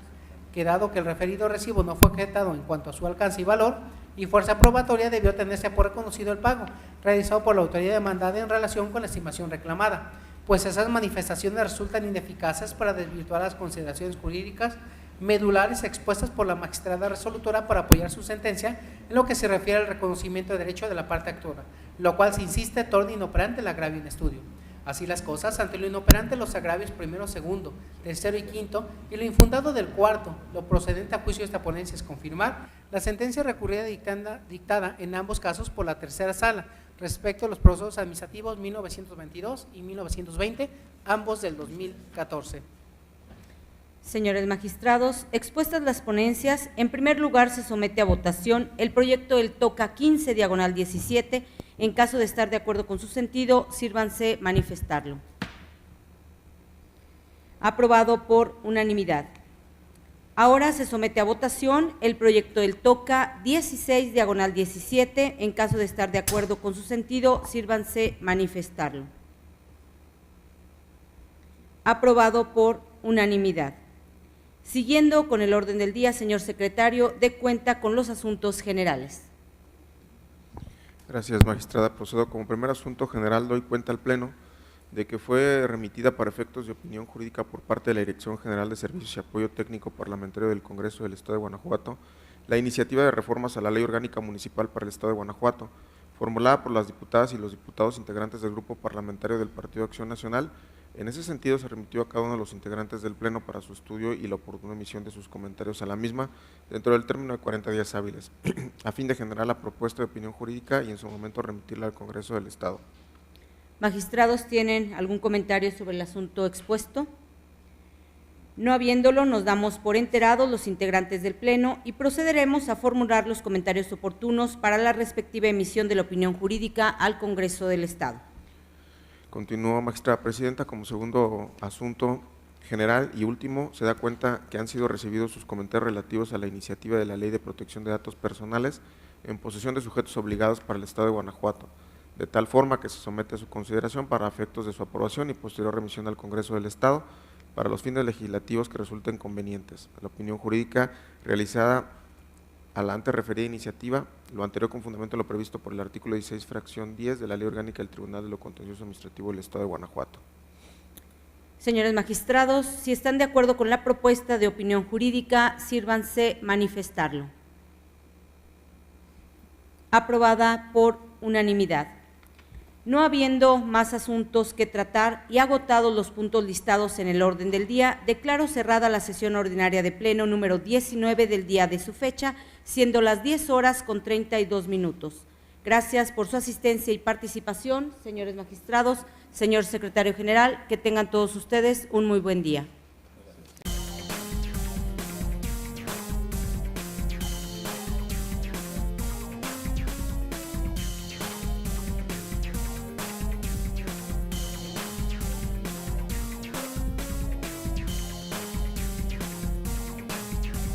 que dado que el referido recibo no fue objetado en cuanto a su alcance y valor y fuerza probatoria, debió tenerse por reconocido el pago realizado por la autoridad demandada en relación con la estimación reclamada, pues esas manifestaciones resultan ineficaces para desvirtuar las consideraciones jurídicas medulares expuestas por la magistrada resolutora para apoyar su sentencia en lo que se refiere al reconocimiento de derecho de la parte actora, lo cual se insiste torna inoperante el agravio en estudio. Así las cosas, ante lo inoperante los agravios primero, segundo, tercero y quinto, y lo infundado del cuarto, lo procedente a juicio de esta ponencia es confirmar la sentencia recurrida dictada en ambos casos por la tercera sala, respecto a los procesos administrativos 1922 y 1920, ambos del 2014. Señores magistrados, expuestas las ponencias, en primer lugar se somete a votación el proyecto del TOCA 15/17. En caso de estar de acuerdo con su sentido, sírvanse manifestarlo. Aprobado por unanimidad. Ahora se somete a votación el proyecto del TOCA 16/17. En caso de estar de acuerdo con su sentido, sírvanse manifestarlo. Aprobado por unanimidad. Siguiendo con el orden del día, señor secretario, dé cuenta con los asuntos generales. Gracias, magistrada. Procedo como primer asunto general. Doy cuenta al Pleno de que fue remitida para efectos de opinión jurídica por parte de la Dirección General de Servicios y Apoyo Técnico Parlamentario del Congreso del Estado de Guanajuato la iniciativa de reformas a la Ley Orgánica Municipal para el Estado de Guanajuato, formulada por las diputadas y los diputados integrantes del Grupo Parlamentario del Partido Acción Nacional. En ese sentido, se remitió a cada uno de los integrantes del Pleno para su estudio y la oportuna emisión de sus comentarios a la misma dentro del término de 40 días hábiles, a fin de generar la propuesta de opinión jurídica y en su momento remitirla al Congreso del Estado. Magistrados, ¿tienen algún comentario sobre el asunto expuesto? No habiéndolo, nos damos por enterados los integrantes del Pleno y procederemos a formular los comentarios oportunos para la respectiva emisión de la opinión jurídica al Congreso del Estado. Continúo, magistrada presidenta. Como segundo asunto general y último, se da cuenta que han sido recibidos sus comentarios relativos a la iniciativa de la Ley de Protección de Datos Personales en posesión de sujetos obligados para el Estado de Guanajuato, de tal forma que se somete a su consideración para efectos de su aprobación y posterior remisión al Congreso del Estado para los fines legislativos que resulten convenientes. La opinión jurídica realizada a la antes referida iniciativa, lo anterior con fundamento en lo previsto por el artículo 16, fracción 10 de la Ley Orgánica del Tribunal de lo Contencioso Administrativo del Estado de Guanajuato. Señores magistrados, si están de acuerdo con la propuesta de opinión jurídica, sírvanse manifestarlo. Aprobada por unanimidad. No habiendo más asuntos que tratar y agotados los puntos listados en el orden del día, declaro cerrada la sesión ordinaria de Pleno número 19 del día de su fecha, siendo las 10:32. Gracias por su asistencia y participación, señores magistrados, señor secretario general, que tengan todos ustedes un muy buen día.